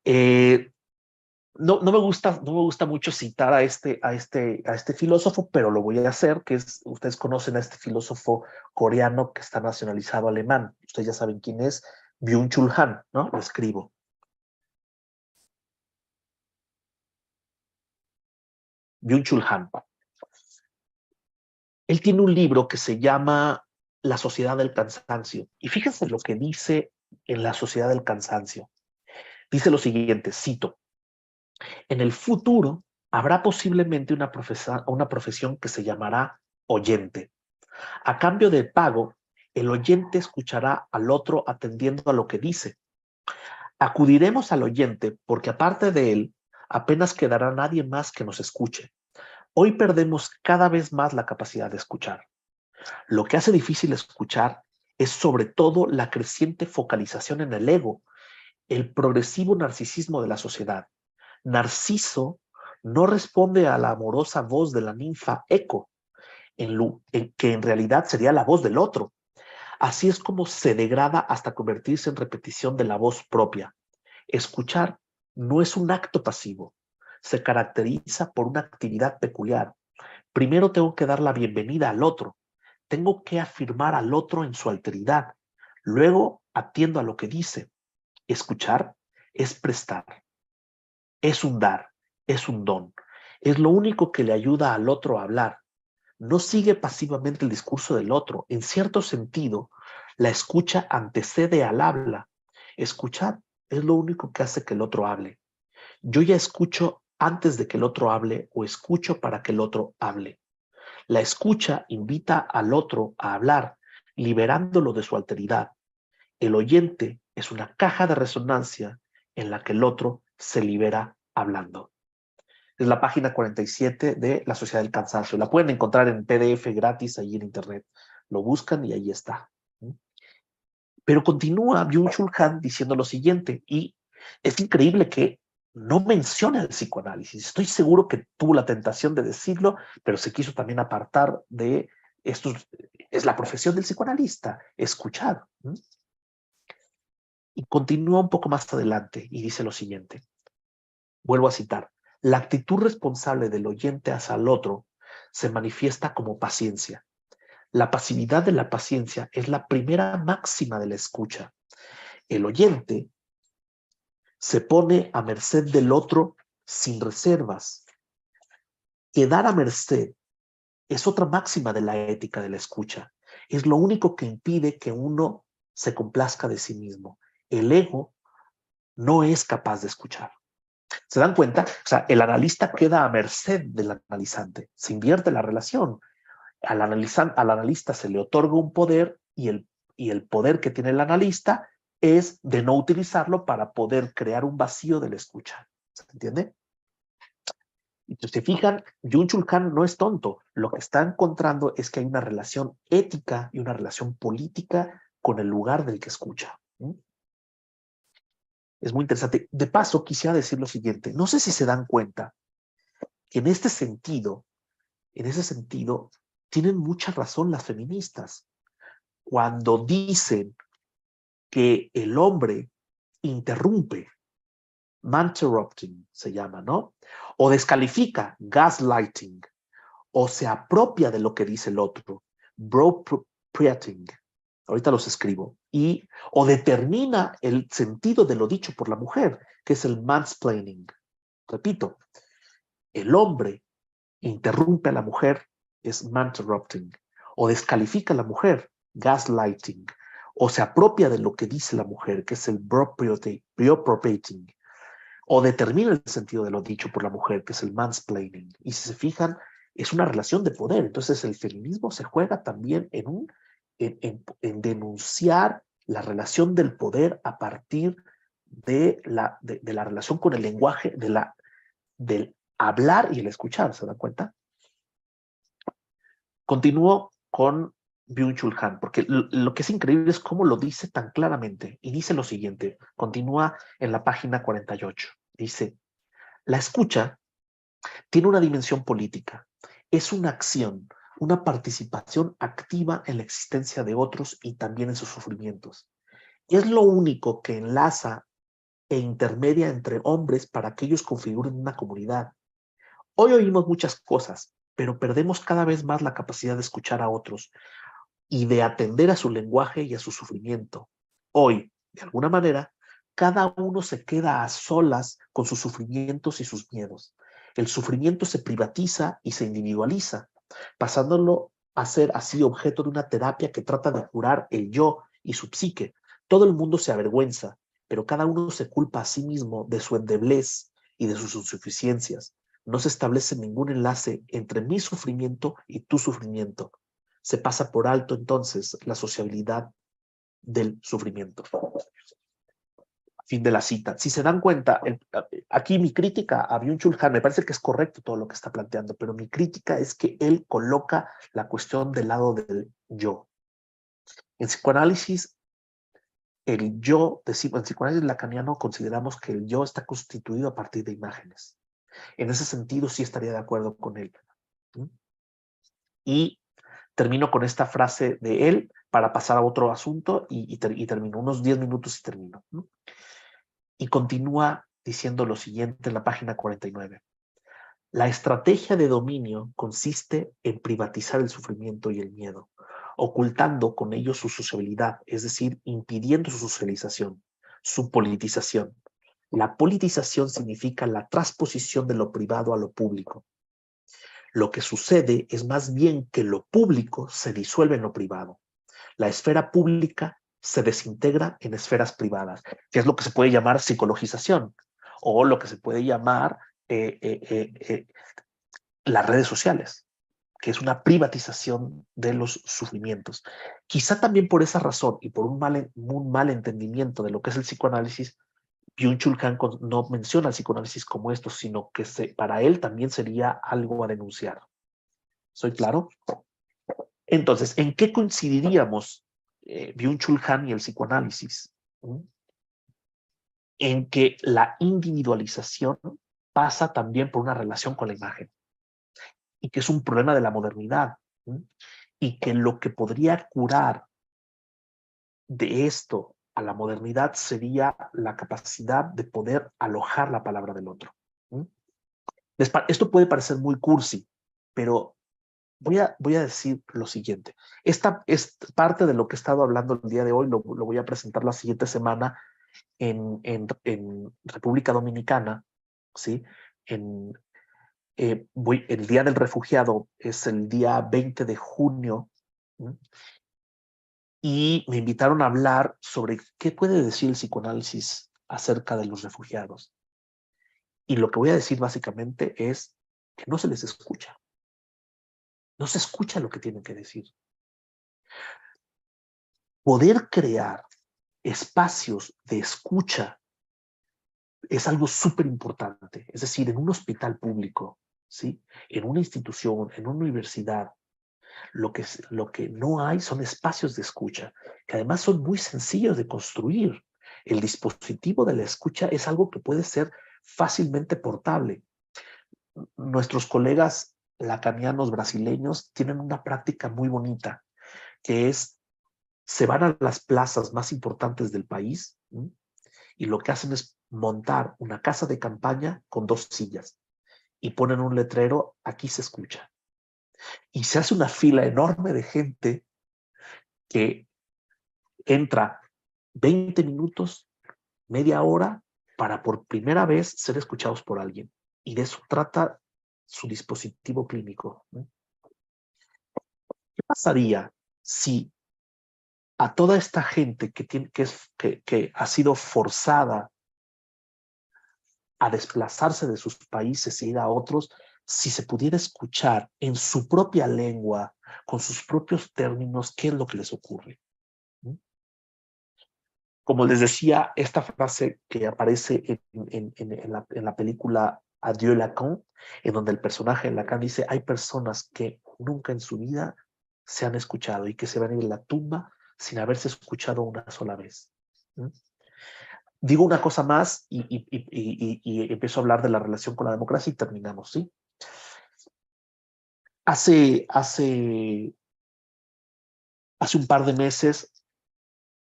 Speaker 2: eh, no me gusta mucho citar a este filósofo, pero lo voy a hacer, ustedes conocen a este filósofo coreano que está nacionalizado alemán. Ustedes ya saben quién es, Byung-Chul Han, ¿no? Lo escribo. Byung-Chul Han. Él tiene un libro que se llama La Sociedad del Cansancio. Y fíjense lo que dice en La Sociedad del Cansancio. Dice lo siguiente, cito, en el futuro habrá posiblemente una profesión que se llamará oyente. A cambio del pago, el oyente escuchará al otro atendiendo a lo que dice. Acudiremos al oyente porque aparte de él, apenas quedará nadie más que nos escuche. Hoy perdemos cada vez más la capacidad de escuchar. Lo que hace difícil escuchar es sobre todo la creciente focalización en el ego, el progresivo narcisismo de la sociedad. Narciso no responde a la amorosa voz de la ninfa Eco, que en realidad sería la voz del otro. Así es como se degrada hasta convertirse en repetición de la voz propia. Escuchar no es un acto pasivo, se caracteriza por una actividad peculiar. Primero tengo que dar la bienvenida al otro, tengo que afirmar al otro en su alteridad, luego atiendo a lo que dice. Escuchar es prestar, es un dar, es un don, es lo único que le ayuda al otro a hablar. No sigue pasivamente el discurso del otro. En cierto sentido, la escucha antecede al habla. Escuchar es lo único que hace que el otro hable. Yo ya escucho antes de que el otro hable o escucho para que el otro hable. La escucha invita al otro a hablar, liberándolo de su alteridad. El oyente es una caja de resonancia en la que el otro se libera hablando. Es la página 47 de La Sociedad del Cansancio. La pueden encontrar en PDF gratis ahí en internet. Lo buscan y ahí está. Pero continúa Byung-Chul Han diciendo lo siguiente, y es increíble que no menciona el psicoanálisis. Estoy seguro que tuvo la tentación de decirlo, pero se quiso también apartar de esto. Es la profesión del psicoanalista, escuchar. Y continúa un poco más adelante y dice lo siguiente. Vuelvo a citar. La actitud responsable del oyente hacia el otro se manifiesta como paciencia. La pasividad de la paciencia es la primera máxima de la escucha. El oyente se pone a merced del otro sin reservas. Quedar a merced es otra máxima de la ética de la escucha. Es lo único que impide que uno se complazca de sí mismo. El ego no es capaz de escuchar. ¿Se dan cuenta? O sea, el analista queda a merced del analizante. Se invierte la relación. Al analista se le otorga un poder y el poder que tiene el analista es de no utilizarlo para poder crear un vacío de la escucha. ¿Se entiende? Y si se fijan, Byung-Chul Han no es tonto. Lo que está encontrando es que hay una relación ética y una relación política con el lugar del que escucha. Es muy interesante. De paso, quisiera decir lo siguiente. No sé si se dan cuenta que en ese sentido, tienen mucha razón las feministas cuando dicen que el hombre interrumpe, manterrupting se llama, ¿no? O descalifica, gaslighting, o se apropia de lo que dice el otro, bropriating. Ahorita los escribo. O determina el sentido de lo dicho por la mujer, que es el mansplaining. Repito, el hombre interrumpe a la mujer, es manterrupting, o descalifica a la mujer, gaslighting, o se apropia de lo que dice la mujer, que es el bropriating, o determina el sentido de lo dicho por la mujer, que es el mansplaining. Y si se fijan, es una relación de poder. Entonces el feminismo se juega también en denunciar la relación del poder a partir de la relación con el lenguaje, del hablar y el escuchar, ¿se dan cuenta? Continúo con Byung-Chul Han, porque lo que es increíble es cómo lo dice tan claramente. Y dice lo siguiente, continúa en la página 48. Dice, la escucha tiene una dimensión política. Es una acción, una participación activa en la existencia de otros y también en sus sufrimientos. Es lo único que enlaza e intermedia entre hombres para que ellos configuren una comunidad. Hoy oímos muchas cosas, pero perdemos cada vez más la capacidad de escuchar a otros y de atender a su lenguaje y a su sufrimiento. Hoy, de alguna manera, cada uno se queda a solas con sus sufrimientos y sus miedos. El sufrimiento se privatiza y se individualiza, pasándolo a ser así objeto de una terapia que trata de curar el yo y su psique. Todo el mundo se avergüenza, pero cada uno se culpa a sí mismo de su endeblez y de sus insuficiencias. No se establece ningún enlace entre mi sufrimiento y tu sufrimiento. se pasa por alto entonces la sociabilidad del sufrimiento. Fin de la cita. Si se dan cuenta, aquí mi crítica a Byung-Chul Han, me parece que es correcto todo lo que está planteando, pero mi crítica es que él coloca la cuestión del lado del yo. En psicoanálisis, el yo, en psicoanálisis lacaniano consideramos que el yo está constituido a partir de imágenes. En ese sentido sí estaría de acuerdo con él. Y termino con esta frase de él para pasar a otro asunto y termino, unos 10 minutos y termino. Y continúa diciendo lo siguiente en la página 49. La estrategia de dominio consiste en privatizar el sufrimiento y el miedo, ocultando con ello su sociabilidad, es decir, impidiendo su socialización, su politización. La politización significa la transposición de lo privado a lo público. Lo que sucede es más bien que lo público se disuelve en lo privado. La esfera pública se desintegra en esferas privadas, que es lo que se puede llamar psicologización, o lo que se puede llamar las redes sociales, que es una privatización de los sufrimientos. Quizá también por esa razón y por un mal entendimiento de lo que es el psicoanálisis, Byung-Chul Han no menciona el psicoanálisis como esto, sino que para él también sería algo a denunciar. ¿Soy claro? Entonces, ¿en qué coincidiríamos Byung-Chul Han y el psicoanálisis? En que la individualización pasa también por una relación con la imagen y que es un problema de la modernidad, y que lo que podría curar de esto a la modernidad sería la capacidad de poder alojar la palabra del otro. Esto puede parecer muy cursi, pero voy a decir lo siguiente. Esta es parte de lo que he estado hablando el día de hoy, lo voy a presentar la siguiente semana en República Dominicana, ¿sí? El Día del Refugiado es el día 20 de junio, ¿sí? Y me invitaron a hablar sobre qué puede decir el psicoanálisis acerca de los refugiados. Y lo que voy a decir básicamente es que no se les escucha. No se escucha lo que tienen que decir. Poder crear espacios de escucha es algo súper importante. Es decir, en un hospital público, ¿sí? En una institución, en una universidad, lo que no hay son espacios de escucha, que además son muy sencillos de construir. El dispositivo de la escucha es algo que puede ser fácilmente portable. Nuestros colegas lacanianos brasileños tienen una práctica muy bonita, que es, se van a las plazas más importantes del país, ¿sí? Y lo que hacen es montar una casa de campaña con 2 sillas y ponen un letrero, aquí se escucha. Y se hace una fila enorme de gente que entra 20 minutos, media hora, para por primera vez ser escuchados por alguien. Y de eso trata su dispositivo clínico. ¿Qué pasaría si a toda esta gente que ha sido forzada a desplazarse de sus países e ir a otros, si se pudiera escuchar en su propia lengua, con sus propios términos, qué es lo que les ocurre? Como les decía, esta frase que aparece en la película Adieu Lacan, en donde el personaje Lacan dice, hay personas que nunca en su vida se han escuchado y que se van a ir a la tumba sin haberse escuchado una sola vez. Digo una cosa más y empiezo a hablar de la relación con la democracia y terminamos, ¿sí? Hace un par de meses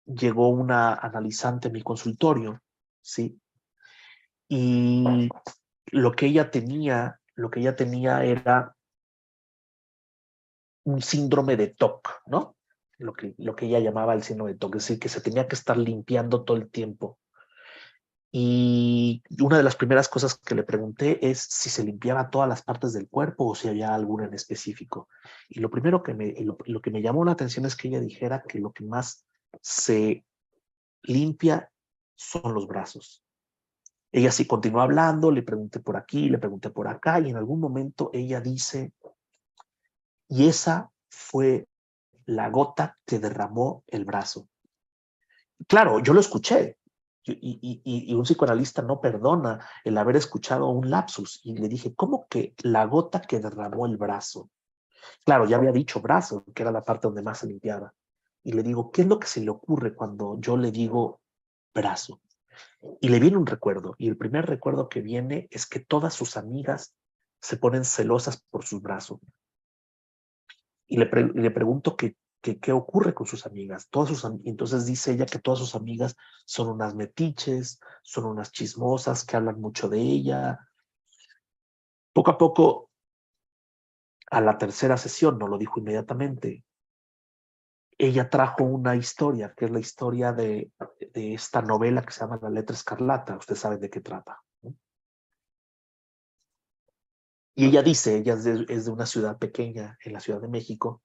Speaker 2: llegó una analizante a mi consultorio, ¿sí? Y lo que ella tenía era un síndrome de TOC, ¿no? Lo que ella llamaba el síndrome de TOC, es decir, que se tenía que estar limpiando todo el tiempo. Y una de las primeras cosas que le pregunté es si se limpiaba todas las partes del cuerpo o si había alguna en específico. Y lo que me llamó la atención es que ella dijera que lo que más se limpia son los brazos. Ella sí continuó hablando, le pregunté por aquí, le pregunté por acá, y en algún momento ella dice, y esa fue la gota que derramó el brazo. Claro, yo lo escuché. Y un psicoanalista no perdona el haber escuchado un lapsus. Y le dije, ¿cómo que la gota que derramó el brazo? Claro, ya había dicho brazo, que era la parte donde más se limpiaba. Y le digo, ¿qué es lo que se le ocurre cuando yo le digo brazo? Y le viene un recuerdo. Y el primer recuerdo que viene es que todas sus amigas se ponen celosas por sus brazos. Y le pregunto qué ocurre con sus amigas. Entonces dice ella que todas sus amigas son unas metiches, son unas chismosas que hablan mucho de ella. Poco a poco, a la tercera sesión, no lo dijo inmediatamente, ella trajo una historia, que es la historia de esta novela que se llama La Letra Escarlata. Usted sabe de qué trata, ¿no? Y ella dice, ella es de una ciudad pequeña en la Ciudad de México,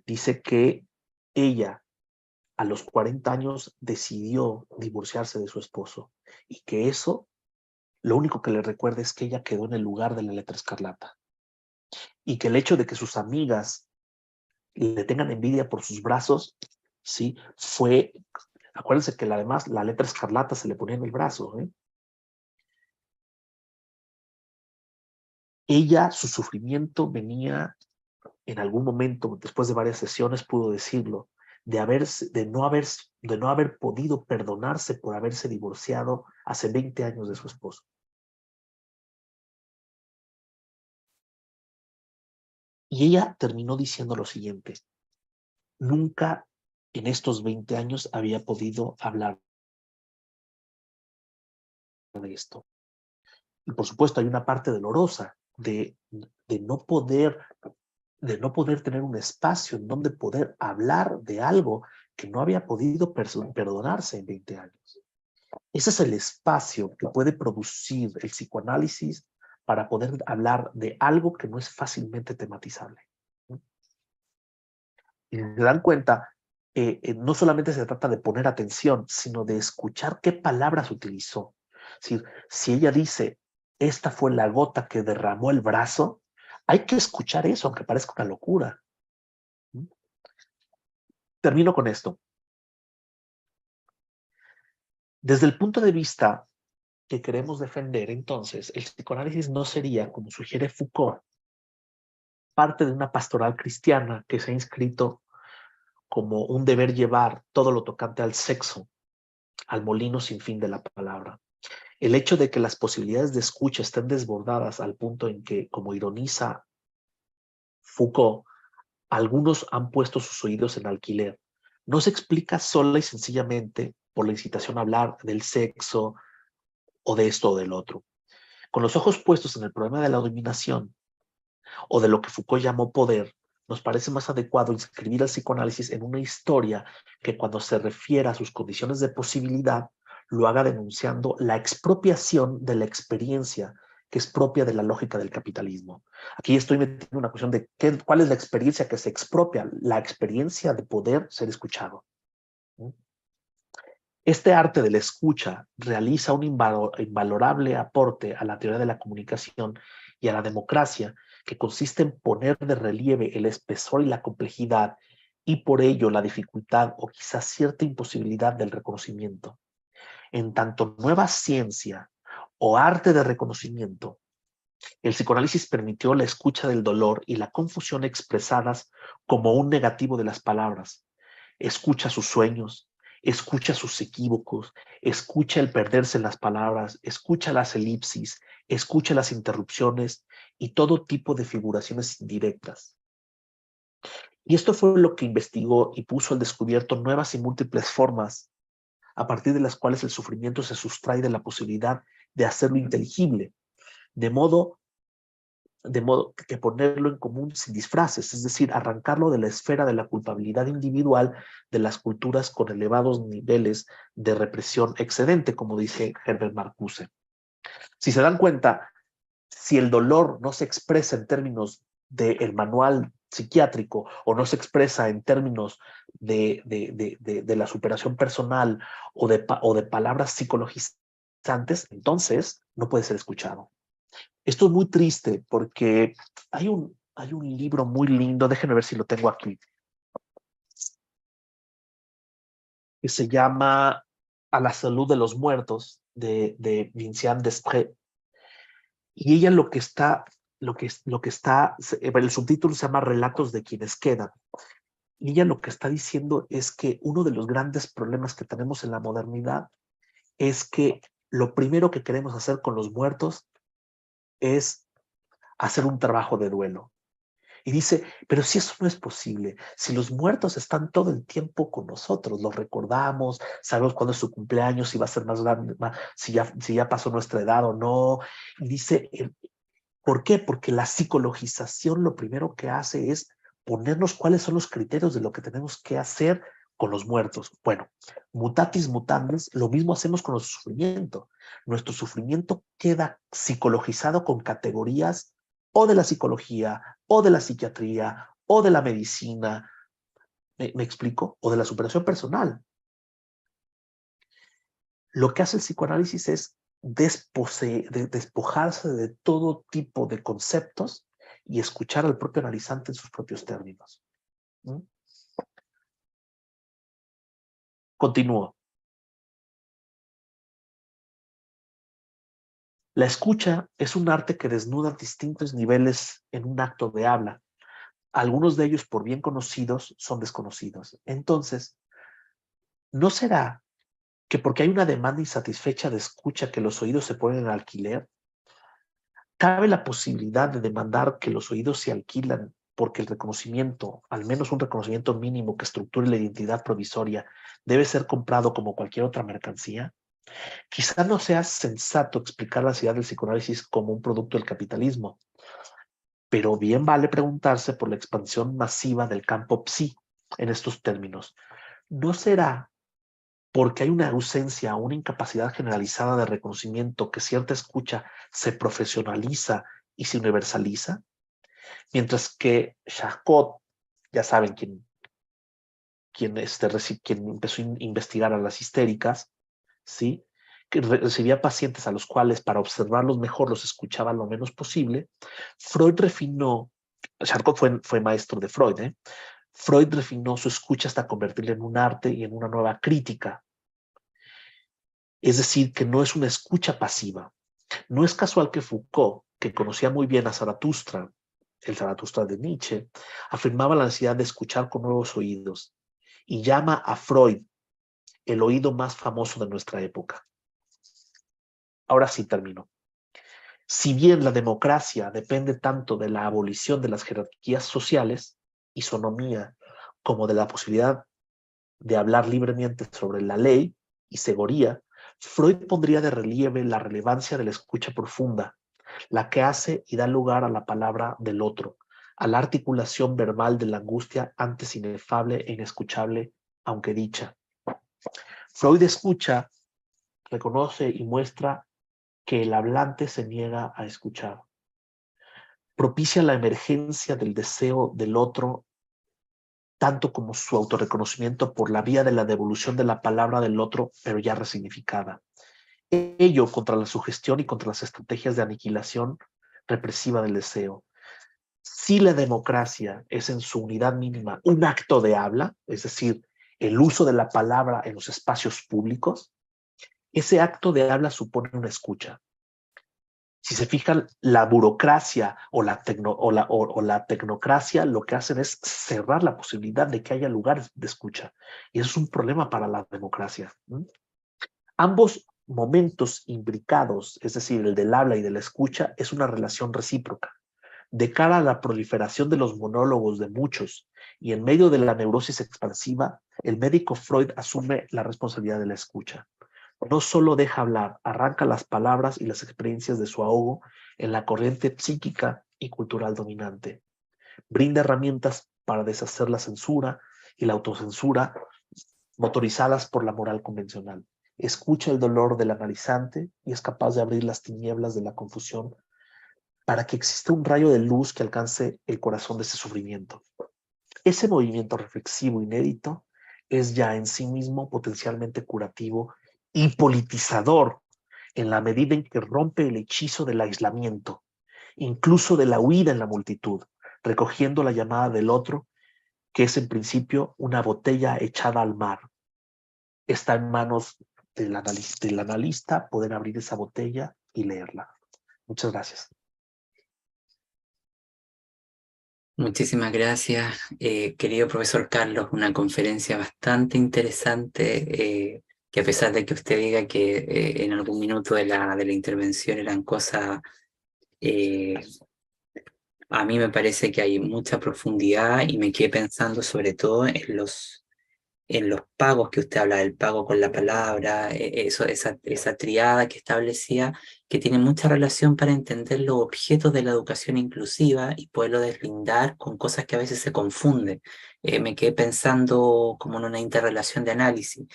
Speaker 2: dice que ella a los 40 años decidió divorciarse de su esposo y que eso, lo único que le recuerda es que ella quedó en el lugar de la Letra Escarlata y que el hecho de que sus amigas le tengan envidia por sus brazos, sí, fue, acuérdense que además la Letra Escarlata se le ponía en el brazo, ¿eh? Ella, su sufrimiento venía en algún momento, después de varias sesiones, pudo decirlo, de no haber podido perdonarse por haberse divorciado hace 20 años de su esposo. Y ella terminó diciendo lo siguiente: nunca en estos 20 años había podido hablar de esto. Y por supuesto hay una parte dolorosa de no poder de no poder tener un espacio en donde poder hablar de algo que no había podido perdonarse en 20 años. Ese es el espacio que puede producir el psicoanálisis para poder hablar de algo que no es fácilmente tematizable. Y se dan cuenta, no solamente se trata de poner atención, sino de escuchar qué palabras utilizó. Es decir, si ella dice, esta fue la gota que derramó el brazo, hay que escuchar eso, aunque parezca una locura. Termino con esto. Desde el punto de vista que queremos defender, entonces, el psicoanálisis no sería, como sugiere Foucault, parte de una pastoral cristiana que se ha inscrito como un deber llevar todo lo tocante al sexo, al molino sin fin de la palabra. El hecho de que las posibilidades de escucha estén desbordadas al punto en que, como ironiza Foucault, algunos han puesto sus oídos en alquiler, no se explica sola y sencillamente por la incitación a hablar del sexo o de esto o del otro. Con los ojos puestos en el problema de la dominación o de lo que Foucault llamó poder, nos parece más adecuado inscribir al psicoanálisis en una historia que, cuando se refiera a sus condiciones de posibilidad, lo haga denunciando la expropiación de la experiencia que es propia de la lógica del capitalismo. Aquí estoy metiendo una cuestión de cuál es la experiencia que se expropia, la experiencia de poder ser escuchado. Este arte de la escucha realiza un invalorable aporte a la teoría de la comunicación y a la democracia, que consiste en poner de relieve el espesor y la complejidad, y por ello la dificultad o quizás cierta imposibilidad del reconocimiento. En tanto nueva ciencia o arte de reconocimiento, el psicoanálisis permitió la escucha del dolor y la confusión expresadas como un negativo de las palabras. Escucha sus sueños, escucha sus equívocos, escucha el perderse en las palabras, escucha las elipsis, escucha las interrupciones y todo tipo de figuraciones indirectas. Y esto fue lo que investigó y puso al descubierto nuevas y múltiples formas a partir de las cuales el sufrimiento se sustrae de la posibilidad de hacerlo inteligible, de modo que ponerlo en común sin disfraces, es decir, arrancarlo de la esfera de la culpabilidad individual de las culturas con elevados niveles de represión excedente, como dice Herbert Marcuse. Si se dan cuenta, si el dolor no se expresa en términos del manual psiquiátrico o no se expresa en términos de la superación personal o de palabras psicologizantes, entonces no puede ser escuchado. Esto es muy triste porque hay un libro muy lindo, déjenme ver si lo tengo aquí. que se llama A la salud de los muertos, de Vinciane Desprez. Y ella el subtítulo se llama Relatos de quienes quedan. Y ella lo que está diciendo es que uno de los grandes problemas que tenemos en la modernidad es que lo primero que queremos hacer con los muertos es hacer un trabajo de duelo. Y dice, pero si eso no es posible, si los muertos están todo el tiempo con nosotros, los recordamos, sabemos cuándo es su cumpleaños, si va a ser más grande, si ya pasó nuestra edad o no. Y dice, ¿por qué? Porque la psicologización lo primero que hace es ponernos cuáles son los criterios de lo que tenemos que hacer con los muertos. Bueno, mutatis mutandis, lo mismo hacemos con nuestro sufrimiento. Nuestro sufrimiento queda psicologizado con categorías o de la psicología, o de la psiquiatría, o de la medicina, ¿me explico? O de la superación personal. Lo que hace el psicoanálisis es despojarse de todo tipo de conceptos y escuchar al propio analizante en sus propios términos. ¿Mm? Continúo. La escucha es un arte que desnuda distintos niveles en un acto de habla. Algunos de ellos, por bien conocidos, son desconocidos. Entonces, ¿no será que porque hay una demanda insatisfecha de escucha que los oídos se ponen en alquiler? ¿Cabe la posibilidad de demandar que los oídos se alquilan porque el reconocimiento, al menos un reconocimiento mínimo que estructure la identidad provisoria, debe ser comprado como cualquier otra mercancía? Quizá no sea sensato explicar la necesidad del psicoanálisis como un producto del capitalismo, pero bien vale preguntarse por la expansión masiva del campo psi en estos términos. ¿No será porque hay una ausencia o una incapacidad generalizada de reconocimiento que cierta escucha se profesionaliza y se universaliza? Mientras que Charcot, ya saben quien empezó a investigar a las histéricas, ¿sí? Que recibía pacientes a los cuales para observarlos mejor los escuchaba lo menos posible. Freud refinó, Charcot fue maestro de Freud, ¿eh? Freud refinó su escucha hasta convertirla en un arte y en una nueva crítica. Es decir, que no es una escucha pasiva. No es casual que Foucault, que conocía muy bien a Zaratustra, el Zaratustra de Nietzsche, afirmaba la necesidad de escuchar con nuevos oídos y llama a Freud el oído más famoso de nuestra época. Ahora sí termino. Si bien la democracia depende tanto de la abolición de las jerarquías sociales, isonomía, como de la posibilidad de hablar libremente sobre la ley y segoría, Freud pondría de relieve la relevancia de la escucha profunda, la que hace y da lugar a la palabra del otro, a la articulación verbal de la angustia antes inefable e inescuchable, aunque dicha. Freud escucha, reconoce y muestra que el hablante se niega a escuchar. Propicia la emergencia del deseo del otro, tanto como su autorreconocimiento por la vía de la devolución de la palabra del otro, pero ya resignificada. Ello contra la sugestión y contra las estrategias de aniquilación represiva del deseo. Si la democracia es en su unidad mínima un acto de habla, es decir, el uso de la palabra en los espacios públicos, ese acto de habla supone una escucha. Si se fijan, la burocracia o la tecnocracia lo que hacen es cerrar la posibilidad de que haya lugares de escucha. Y eso es un problema para la democracia. Ambos momentos imbricados, es decir, el del habla y de la escucha, es una relación recíproca. De cara a la proliferación de los monólogos de muchos y en medio de la neurosis expansiva, el médico Freud asume la responsabilidad de la escucha. No solo deja hablar, arranca las palabras y las experiencias de su ahogo en la corriente psíquica y cultural dominante. Brinda herramientas para deshacer la censura y la autocensura motorizadas por la moral convencional. Escucha el dolor del analizante y es capaz de abrir las tinieblas de la confusión para que exista un rayo de luz que alcance el corazón de ese sufrimiento. Ese movimiento reflexivo inédito es ya en sí mismo potencialmente curativo y politizador en la medida en que rompe el hechizo del aislamiento, incluso de la huida en la multitud, recogiendo la llamada del otro, que es en principio una botella echada al mar. está en manos del analista poder abrir esa botella y leerla. Muchas gracias.
Speaker 1: Muchísimas gracias, querido profesor Carlos, una conferencia bastante interesante, que a pesar de que usted diga que en algún minuto de la intervención eran cosas, a mí me parece que hay mucha profundidad y me quedé pensando sobre todo en los pagos que usted habla, del pago con la palabra, esa triada que establecía, que tiene mucha relación para entender los objetos de la educación inclusiva y poderlo deslindar con cosas que a veces se confunden. Me quedé pensando como en una interrelación de análisis,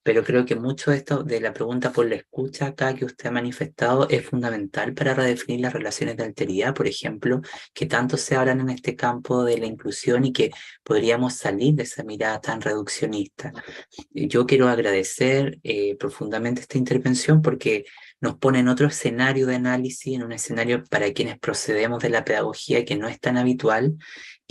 Speaker 1: pero creo que mucho de esto, de la pregunta por la escucha acá que usted ha manifestado, es fundamental para redefinir las relaciones de alteridad, por ejemplo, que tanto se hablan en este campo de la inclusión y que podríamos salir de esa mirada tan reduccionista. Yo quiero agradecer profundamente esta intervención porque nos pone en otro escenario de análisis, en un escenario para quienes procedemos de la pedagogía que no es tan habitual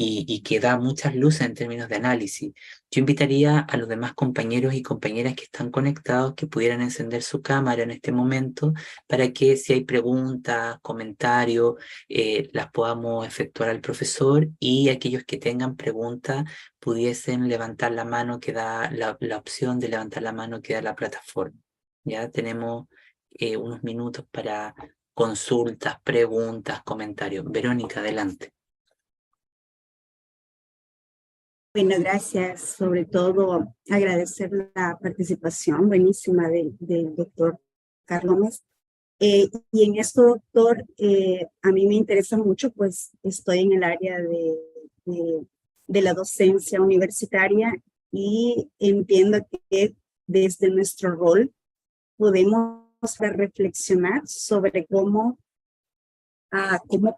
Speaker 1: y que da muchas luces en términos de análisis. Yo invitaría a los demás compañeros y compañeras que están conectados que pudieran encender su cámara en este momento para que si hay preguntas, comentarios, las podamos efectuar al profesor y aquellos que tengan preguntas pudiesen levantar la mano que da la opción de levantar la mano que da la plataforma. Ya tenemos unos minutos para consultas, preguntas, comentarios. Verónica, adelante.
Speaker 3: Bueno, gracias. Sobre todo agradecer la participación buenísima del doctor Carlos Gómez. Y en esto, doctor, a mí me interesa mucho, pues estoy en el área de la docencia universitaria y entiendo que desde nuestro rol podemos reflexionar sobre cómo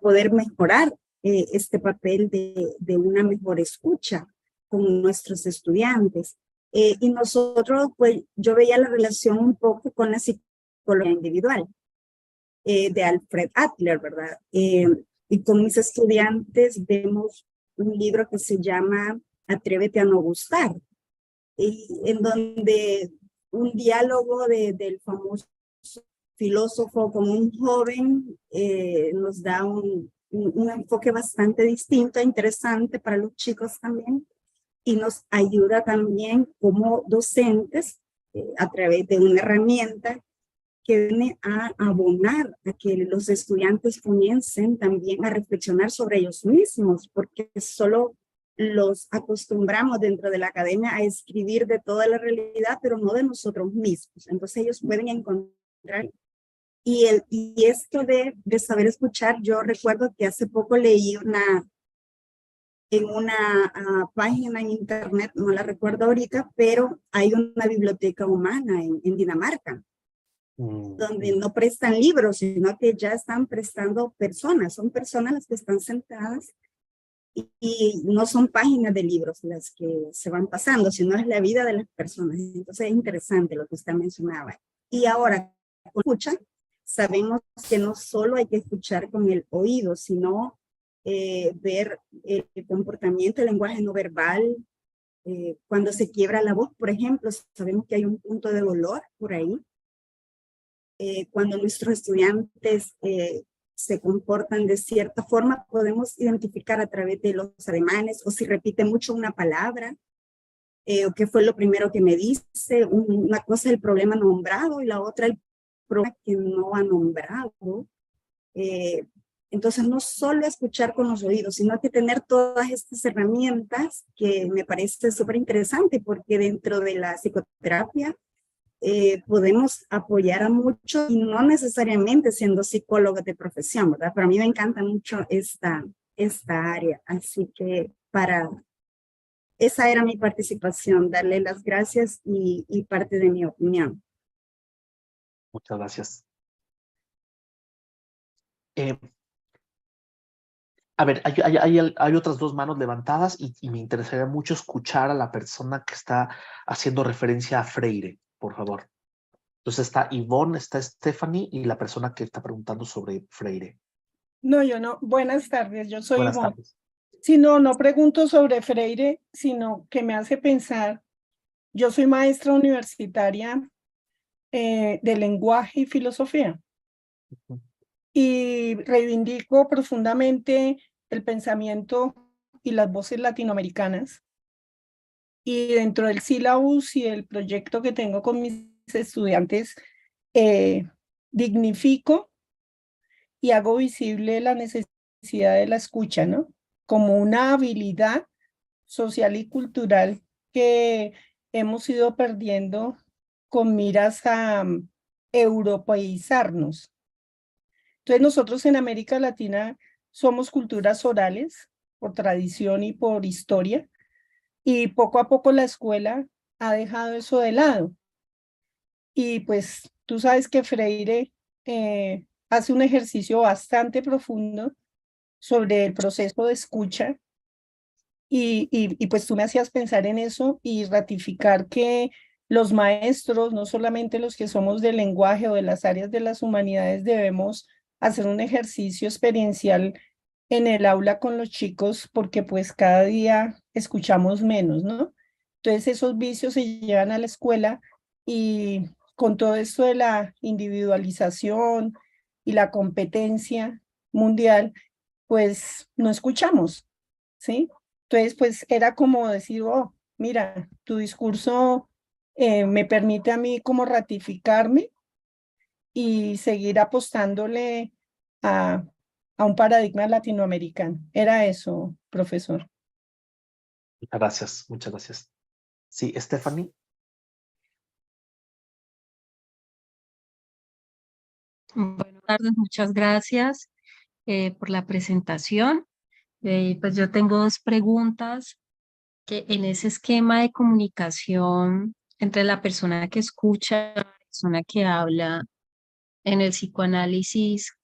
Speaker 3: poder mejorar este papel de una mejor escucha con nuestros estudiantes. Y nosotros, pues yo veía la relación un poco con la psicología individual de Alfred Adler, ¿verdad? Y con mis estudiantes vemos un libro que se llama Atrévete a no gustar, y en donde un diálogo del famoso filósofo con un joven nos da un enfoque bastante distinto e interesante para los chicos también, y nos ayuda también como docentes a través de una herramienta que viene a abonar a que los estudiantes comiencen también a reflexionar sobre ellos mismos, porque solo los acostumbramos dentro de la academia a escribir de toda la realidad, pero no de nosotros mismos. Entonces ellos pueden encontrar. Y esto de saber escuchar, yo recuerdo que hace poco leí en una página en internet, no la recuerdo ahorita, pero hay una biblioteca humana en Dinamarca, donde no prestan libros, sino que ya están prestando personas. Son personas las que están sentadas y no son páginas de libros las que se van pasando, sino es la vida de las personas. Entonces es interesante lo que usted mencionaba. Y ahora, con escucha, sabemos que no solo hay que escuchar con el oído, sino ver el comportamiento, el lenguaje no verbal. Cuando se quiebra la voz, por ejemplo, sabemos que hay un punto de dolor por ahí. Cuando nuestros estudiantes se comportan de cierta forma, podemos identificar a través de los ademanes, o si repite mucho una palabra, o qué fue lo primero que me dice. Una cosa es el problema nombrado y la otra el problema que no ha nombrado. Entonces, no solo escuchar con los oídos, sino que tener todas estas herramientas que me parece súper interesante, porque dentro de la psicoterapia podemos apoyar a muchos y no necesariamente siendo psicólogos de profesión, ¿verdad? Pero a mí me encanta mucho esta área, así que esa era mi participación, darle las gracias y parte de mi opinión.
Speaker 2: Muchas gracias. A ver, hay otras dos manos levantadas y me interesaría mucho escuchar a la persona que está haciendo referencia a Freire, por favor. Entonces está Ivonne, está Stephanie y la persona que está preguntando sobre Freire.
Speaker 4: No, yo no. Buenas tardes, yo soy
Speaker 2: Buenas
Speaker 4: Ivonne.
Speaker 2: tardes.
Speaker 4: Si no, no pregunto sobre Freire, sino que me hace pensar Yo soy maestra universitaria de lenguaje y filosofía y reivindico profundamente el pensamiento y las voces latinoamericanas. Y dentro del sílabus y el proyecto que tengo con mis estudiantes, dignifico y hago visible la necesidad de la escucha, ¿no? Como una habilidad social y cultural que hemos ido perdiendo con miras a europeizarnos. Entonces nosotros en América Latina somos culturas orales por tradición y por historia, y poco a poco la escuela ha dejado eso de lado. Y pues tú sabes que Freire hace un ejercicio bastante profundo sobre el proceso de escucha y pues tú me hacías pensar en eso y ratificar que los maestros, no solamente los que somos del lenguaje o de las áreas de las humanidades, debemos hacer un ejercicio experiencial en el aula con los chicos porque pues cada día escuchamos menos, ¿no? Entonces esos vicios se llevan a la escuela y con todo esto de la individualización y la competencia mundial, pues no escuchamos, ¿sí? Entonces, pues era como decir, oh, mira, tu discurso me permite a mí como ratificarme y seguir apostándole a, a un paradigma latinoamericano. Era eso, profesor.
Speaker 2: Muchas gracias, muchas gracias. Sí, Stephanie.
Speaker 5: Buenas tardes, muchas gracias por la presentación. Pues yo tengo dos preguntas que en ese esquema de comunicación entre la persona que escucha y la persona que habla en el psicoanálisis,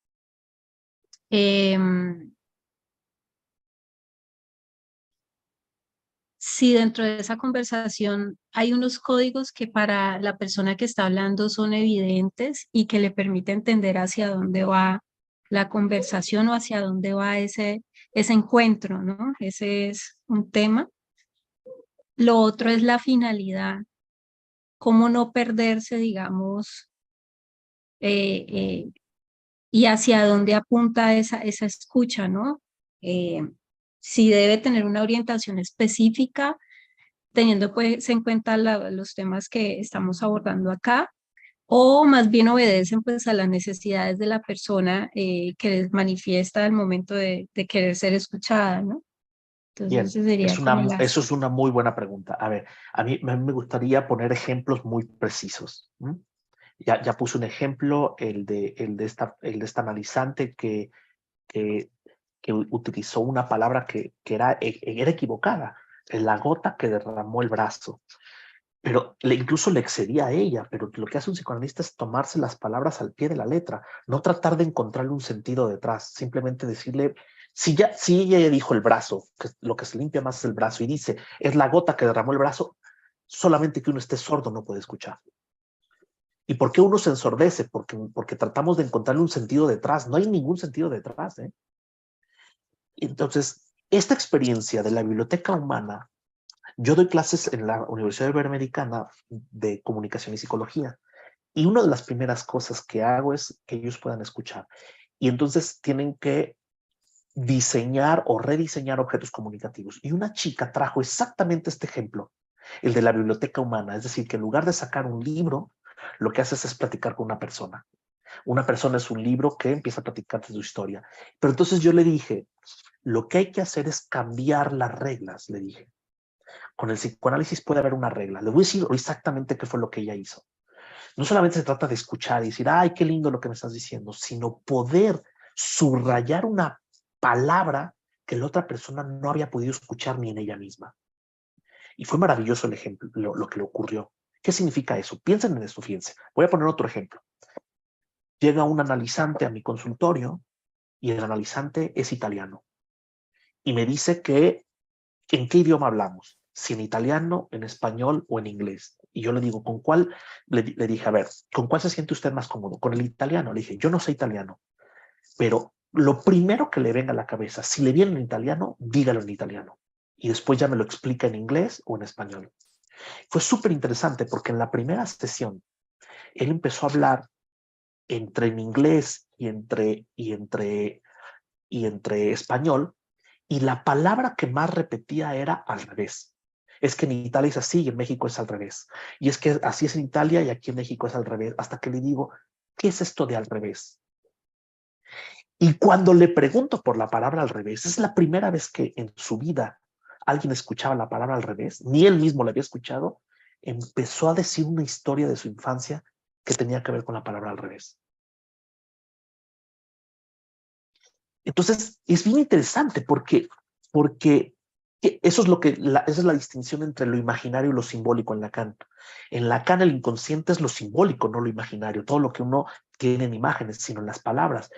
Speaker 5: si dentro de esa conversación hay unos códigos que para la persona que está hablando son evidentes y que le permite entender hacia dónde va la conversación o hacia dónde va ese encuentro, ¿no? Ese es un tema. Lo otro es la finalidad, cómo no perderse, digamos, y hacia dónde apunta esa escucha, ¿no? Si debe tener una orientación específica, teniendo pues en cuenta los temas que estamos abordando acá, o más bien obedecen pues a las necesidades de la persona que les manifiesta al momento de querer ser escuchada, ¿no?
Speaker 2: Bien,
Speaker 5: Entonces, ese sería como
Speaker 2: eso es una muy buena pregunta. A ver, a mí me gustaría poner ejemplos muy precisos. Ya puse un ejemplo, el de esta analizante que utilizó una palabra que era equivocada, la gota que derramó el brazo. Pero incluso le excedía a ella, pero lo que hace un psicoanalista es tomarse las palabras al pie de la letra, no tratar de encontrarle un sentido detrás, simplemente decirle, si ella ya dijo el brazo, que lo que se limpia más es el brazo, y dice, es la gota que derramó el brazo, solamente que uno esté sordo no puede escuchar. ¿Y por qué uno se ensordece? Porque tratamos de encontrarle un sentido detrás, no hay ningún sentido detrás, ¿eh? Entonces, esta experiencia de la biblioteca humana, yo doy clases en la Universidad Iberoamericana de Comunicación y Psicología, y una de las primeras cosas que hago es que ellos puedan escuchar. Y entonces tienen que diseñar o rediseñar objetos comunicativos. Y una chica trajo exactamente este ejemplo, el de la biblioteca humana. Es decir, que en lugar de sacar un libro, lo que haces es platicar con una persona. Una persona es un libro que empieza a platicar de su historia. Pero entonces yo le dije, lo que hay que hacer es cambiar las reglas, le dije. Con el psicoanálisis puede haber una regla. Le voy a decir exactamente qué fue lo que ella hizo. No solamente se trata de escuchar y decir, ay, qué lindo lo que me estás diciendo, sino poder subrayar una palabra que la otra persona no había podido escuchar ni en ella misma. Y fue maravilloso el ejemplo, lo que le ocurrió. ¿Qué significa eso? Piensen en esto, fíjense. Voy a poner otro ejemplo. Llega un analizante a mi consultorio y el analizante es italiano. Y me dice que, ¿en qué idioma hablamos? Si en italiano, en español o en inglés. Y yo le digo, ¿con cuál? Le dije, a ver, ¿con cuál se siente usted más cómodo? Con el italiano. Le dije, yo no sé italiano, pero lo primero que le venga a la cabeza, si le viene en italiano, dígalo en italiano. Y después ya me lo explica en inglés o en español. Fue súper interesante porque en la primera sesión él empezó a hablar entre en inglés y entre español, y la palabra que más repetía era al revés. Es que en Italia es así y en México es al revés. Y es que así es en Italia y aquí en México es al revés. Hasta que le digo, ¿qué es esto de al revés? Y cuando le pregunto por la palabra al revés, es la primera vez que en su vida alguien escuchaba la palabra al revés, ni él mismo la había escuchado, empezó a decir una historia de su infancia que tenía que ver con la palabra al revés. Entonces, es bien interesante porque eso es esa es la distinción entre lo imaginario y lo simbólico en Lacan. En Lacan el inconsciente es lo simbólico, no lo imaginario, todo lo que uno tiene en imágenes, sino en las palabras.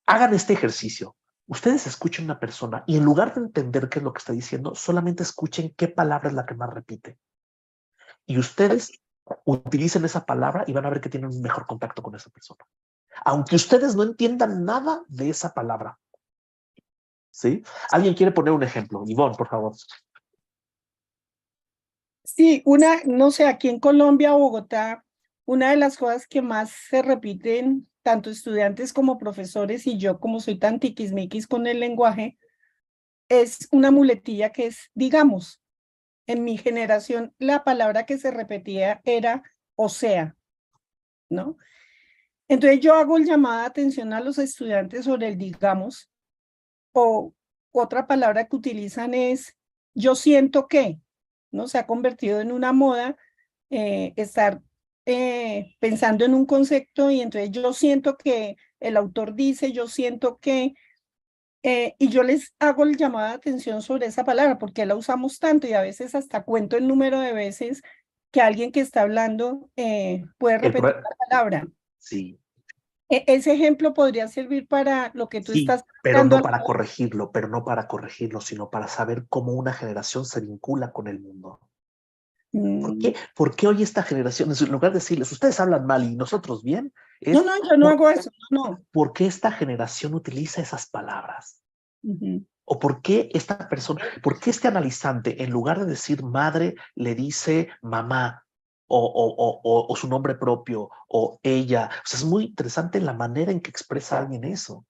Speaker 2: Hagan este ejercicio. Ustedes escuchen a una persona y en lugar de entender qué es lo que está diciendo, solamente escuchen qué palabra es la que más repite. Y ustedes utilicen esa palabra y van a ver que tienen un mejor contacto con esa persona. Aunque ustedes no entiendan nada de esa palabra. ¿Sí? ¿Alguien quiere poner un ejemplo? Ivonne, por favor.
Speaker 4: Sí, no sé, aquí en Colombia, Bogotá, una de las cosas que más se repiten, tanto estudiantes como profesores, y yo como soy tan tiquismiquis con el lenguaje, es una muletilla que es digamos. En mi generación, la palabra que se repetía era o sea, ¿no? Entonces yo hago el llamado de atención a los estudiantes sobre el digamos, o otra palabra que utilizan es yo siento que, ¿no? Se ha convertido en una moda estar pensando en un concepto y entonces yo siento que el autor dice, yo siento que, y yo les hago el llamado de atención sobre esa palabra porque la usamos tanto y a veces hasta cuento el número de veces que alguien que está hablando puede repetir la palabra.
Speaker 2: Sí.
Speaker 4: Ese ejemplo podría servir para lo que tú
Speaker 2: Sí,
Speaker 4: estás
Speaker 2: pero
Speaker 4: dando.
Speaker 2: no para corregirlo, sino para saber cómo una generación se vincula con el mundo. ¿Por qué hoy esta generación, en lugar de decirles, ustedes hablan mal y nosotros bien,
Speaker 4: No, yo no hago eso, no.
Speaker 2: ¿Por qué esta generación utiliza esas palabras?
Speaker 4: Uh-huh.
Speaker 2: ¿O por qué esta persona, por qué este analizante, en lugar de decir madre, le dice mamá o su nombre propio o ella? O sea, es muy interesante la manera en que expresa alguien eso.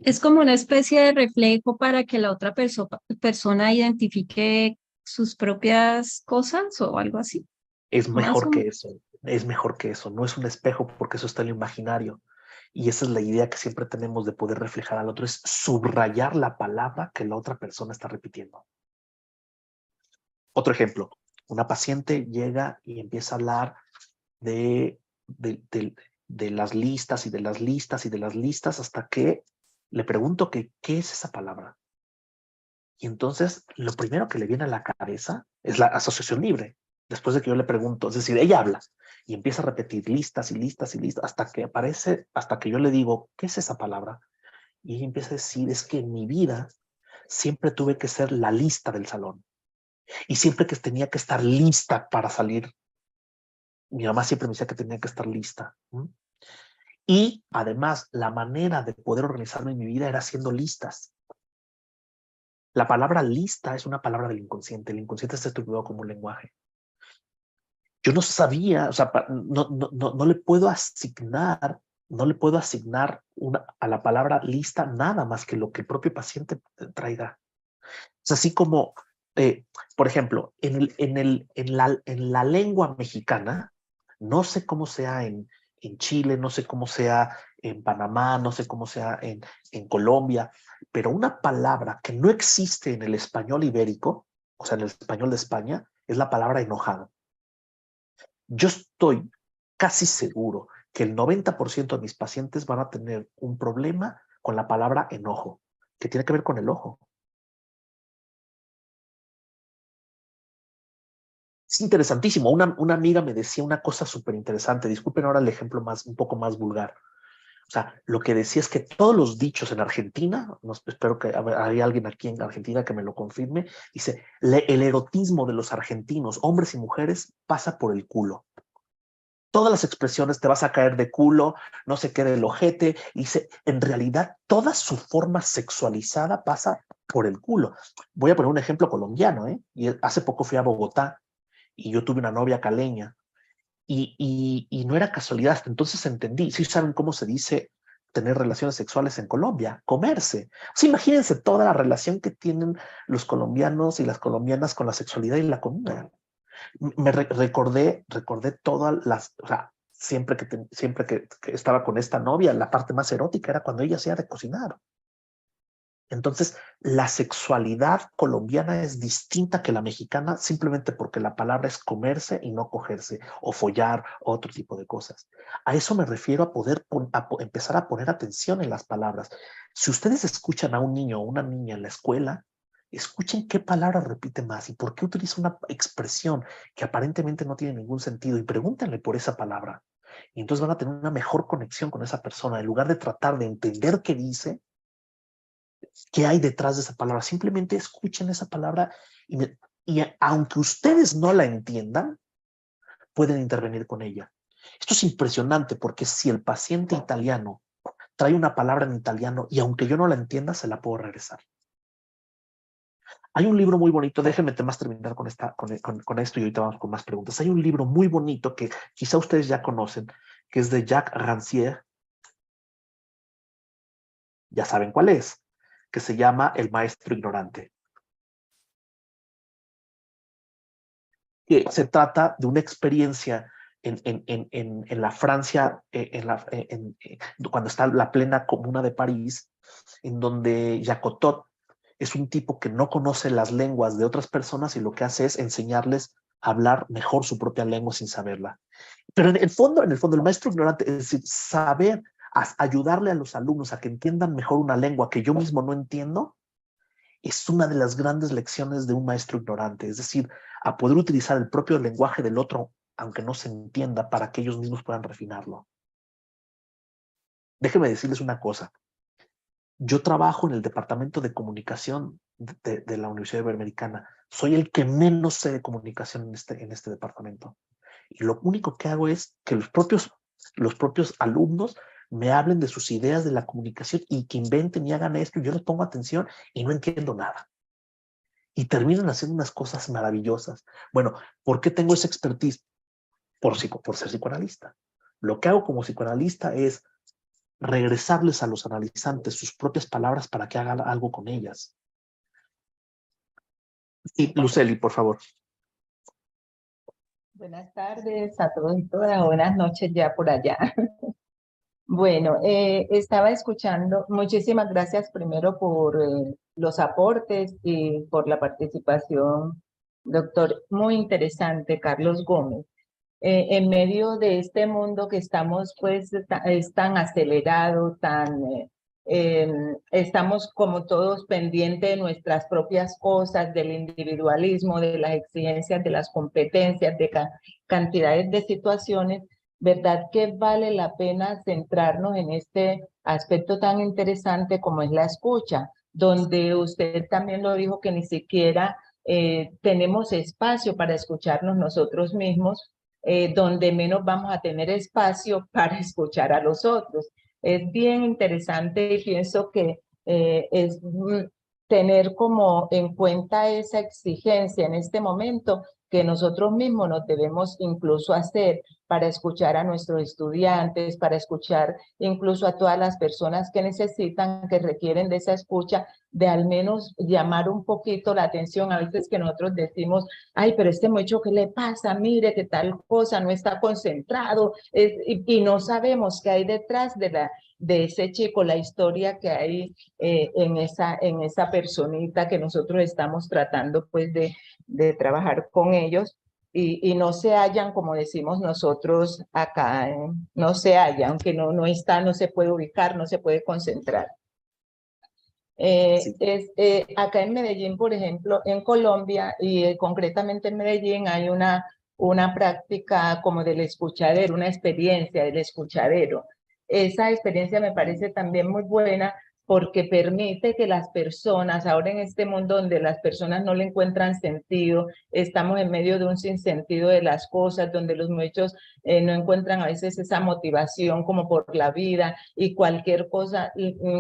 Speaker 5: Es como una especie de reflejo para que la otra persona identifique sus propias cosas o algo así.
Speaker 2: Es mejor
Speaker 5: Más
Speaker 2: que eso, es mejor que eso. No es un espejo porque eso está en lo imaginario. Y esa es la idea que siempre tenemos de poder reflejar al otro, es subrayar la palabra que la otra persona está repitiendo. Otro ejemplo, una paciente llega y empieza a hablar de las listas y de las listas y de las listas hasta que le pregunto qué es esa palabra. Y entonces lo primero que le viene a la cabeza es la asociación libre. Después de que yo le pregunto, es decir, ella habla y empieza a repetir listas y listas y listas hasta que aparece, hasta que yo le digo, ¿qué es esa palabra? Y ella empieza a decir, es que en mi vida siempre tuve que ser la lista del salón y siempre que tenía que estar lista para salir. Mi mamá siempre me decía que tenía que estar lista. Y además, la manera de poder organizarme en mi vida era haciendo listas. La palabra lista es una palabra del inconsciente. El inconsciente está estructurado como un lenguaje. Yo no sabía, o sea, no le puedo asignar, a la palabra lista nada más que lo que el propio paciente traiga. Es así como, por ejemplo, en la lengua mexicana, no sé cómo sea en Chile, no sé cómo sea en Panamá, no sé cómo sea en Colombia, pero una palabra que no existe en el español ibérico, o sea, en el español de España, es la palabra enojado. Yo estoy casi seguro que el 90% de mis pacientes van a tener un problema con la palabra enojo, que tiene que ver con el ojo. Es interesantísimo. Una amiga me decía una cosa súper interesante. Disculpen ahora el ejemplo un poco más vulgar. O sea, lo que decía es que todos los dichos en Argentina, espero que haya alguien aquí en Argentina que me lo confirme, dice, el erotismo de los argentinos, hombres y mujeres, pasa por el culo. todas las expresiones, te vas a caer de culo, no sé qué del ojete, y en realidad toda su forma sexualizada pasa por el culo. Voy a poner un ejemplo colombiano, ¿eh? Y hace poco fui a Bogotá y yo tuve una novia caleña y no era casualidad, hasta entonces entendí. Sí saben cómo se dice tener relaciones sexuales en Colombia, comerse. O sea, imagínense toda la relación que tienen los colombianos y las colombianas con la sexualidad y la comida. Recordé todas las, o sea, siempre que estaba con esta novia, la parte más erótica era cuando ella hacía de cocinar. Entonces, la sexualidad colombiana es distinta que la mexicana simplemente porque la palabra es comerse y no cogerse, o follar, o otro tipo de cosas. A eso me refiero a poder empezar a poner atención en las palabras. Si ustedes escuchan a un niño o una niña en la escuela, escuchen qué palabra repite más y por qué utiliza una expresión que aparentemente no tiene ningún sentido y pregúntenle por esa palabra. Y entonces van a tener una mejor conexión con esa persona. En lugar de tratar de entender qué dice, qué hay detrás de esa palabra. Simplemente escuchen esa palabra y aunque ustedes no la entiendan, pueden intervenir con ella. Esto es impresionante porque si el paciente italiano trae una palabra en italiano y aunque yo no la entienda, se la puedo regresar. Hay un libro muy bonito, déjenme más terminar con esto y ahorita vamos con más preguntas. Hay un libro muy bonito que quizá ustedes ya conocen, que es de Jacques Rancière. Ya saben cuál es, que se llama El maestro ignorante. Que se trata de una experiencia en la Francia, cuando está la plena comuna de París, en donde Jacotot es un tipo que no conoce las lenguas de otras personas y lo que hace es enseñarles a hablar mejor su propia lengua sin saberla. Pero en el fondo, el maestro ignorante, es decir, saber ayudarle a los alumnos a que entiendan mejor una lengua que yo mismo no entiendo, es una de las grandes lecciones de un maestro ignorante, es decir, a poder utilizar el propio lenguaje del otro, aunque no se entienda, para que ellos mismos puedan refinarlo. Déjenme decirles una cosa. Yo trabajo en el departamento de comunicación de la Universidad Iberoamericana. Soy el que menos sé de comunicación en este departamento. Y lo único que hago es que los propios alumnos me hablen de sus ideas de la comunicación y que inventen y hagan esto. Y yo les pongo atención y no entiendo nada. Y terminan haciendo unas cosas maravillosas. Bueno, ¿por qué tengo esa expertise? Por ser psicoanalista. Lo que hago como psicoanalista es regresarles a los analizantes sus propias palabras para que hagan algo con ellas. Y Luceli, por favor.
Speaker 6: Buenas tardes a todos y todas, buenas noches ya por allá. Bueno, estaba escuchando, muchísimas gracias primero por los aportes y por la participación, doctor, muy interesante, Carlos Gómez. En medio de este mundo que estamos, pues, es tan acelerado, estamos como todos pendientes de nuestras propias cosas, del individualismo, de las exigencias, de las competencias, de cantidades de situaciones, ¿verdad que vale la pena centrarnos en este aspecto tan interesante como es la escucha? Donde usted también lo dijo que ni siquiera tenemos espacio para escucharnos nosotros mismos, donde menos vamos a tener espacio para escuchar a los otros. Es bien interesante y pienso que es tener como en cuenta esa exigencia en este momento que nosotros mismos nos debemos incluso hacer para escuchar a nuestros estudiantes, para escuchar incluso a todas las personas que necesitan, que requieren de esa escucha, de al menos llamar un poquito la atención. A veces que nosotros decimos, ay, pero este muchacho, ¿qué le pasa? Mire que tal cosa, no está concentrado, y no sabemos qué hay detrás de ese chico, la historia que hay en esa personita que nosotros estamos tratando pues de trabajar con ellos. Y no se hallan, como decimos nosotros acá, no se hallan, aunque no está, no se puede ubicar, no se puede concentrar.
Speaker 2: Sí.
Speaker 6: Acá en Medellín, por ejemplo, en Colombia y concretamente en Medellín hay una práctica como del escuchadero, una experiencia del escuchadero. Esa experiencia me parece también muy buena porque permite que las personas, ahora en este mundo donde las personas no le encuentran sentido, estamos en medio de un sinsentido de las cosas, donde los muchachos no encuentran a veces esa motivación como por la vida y cualquier cosa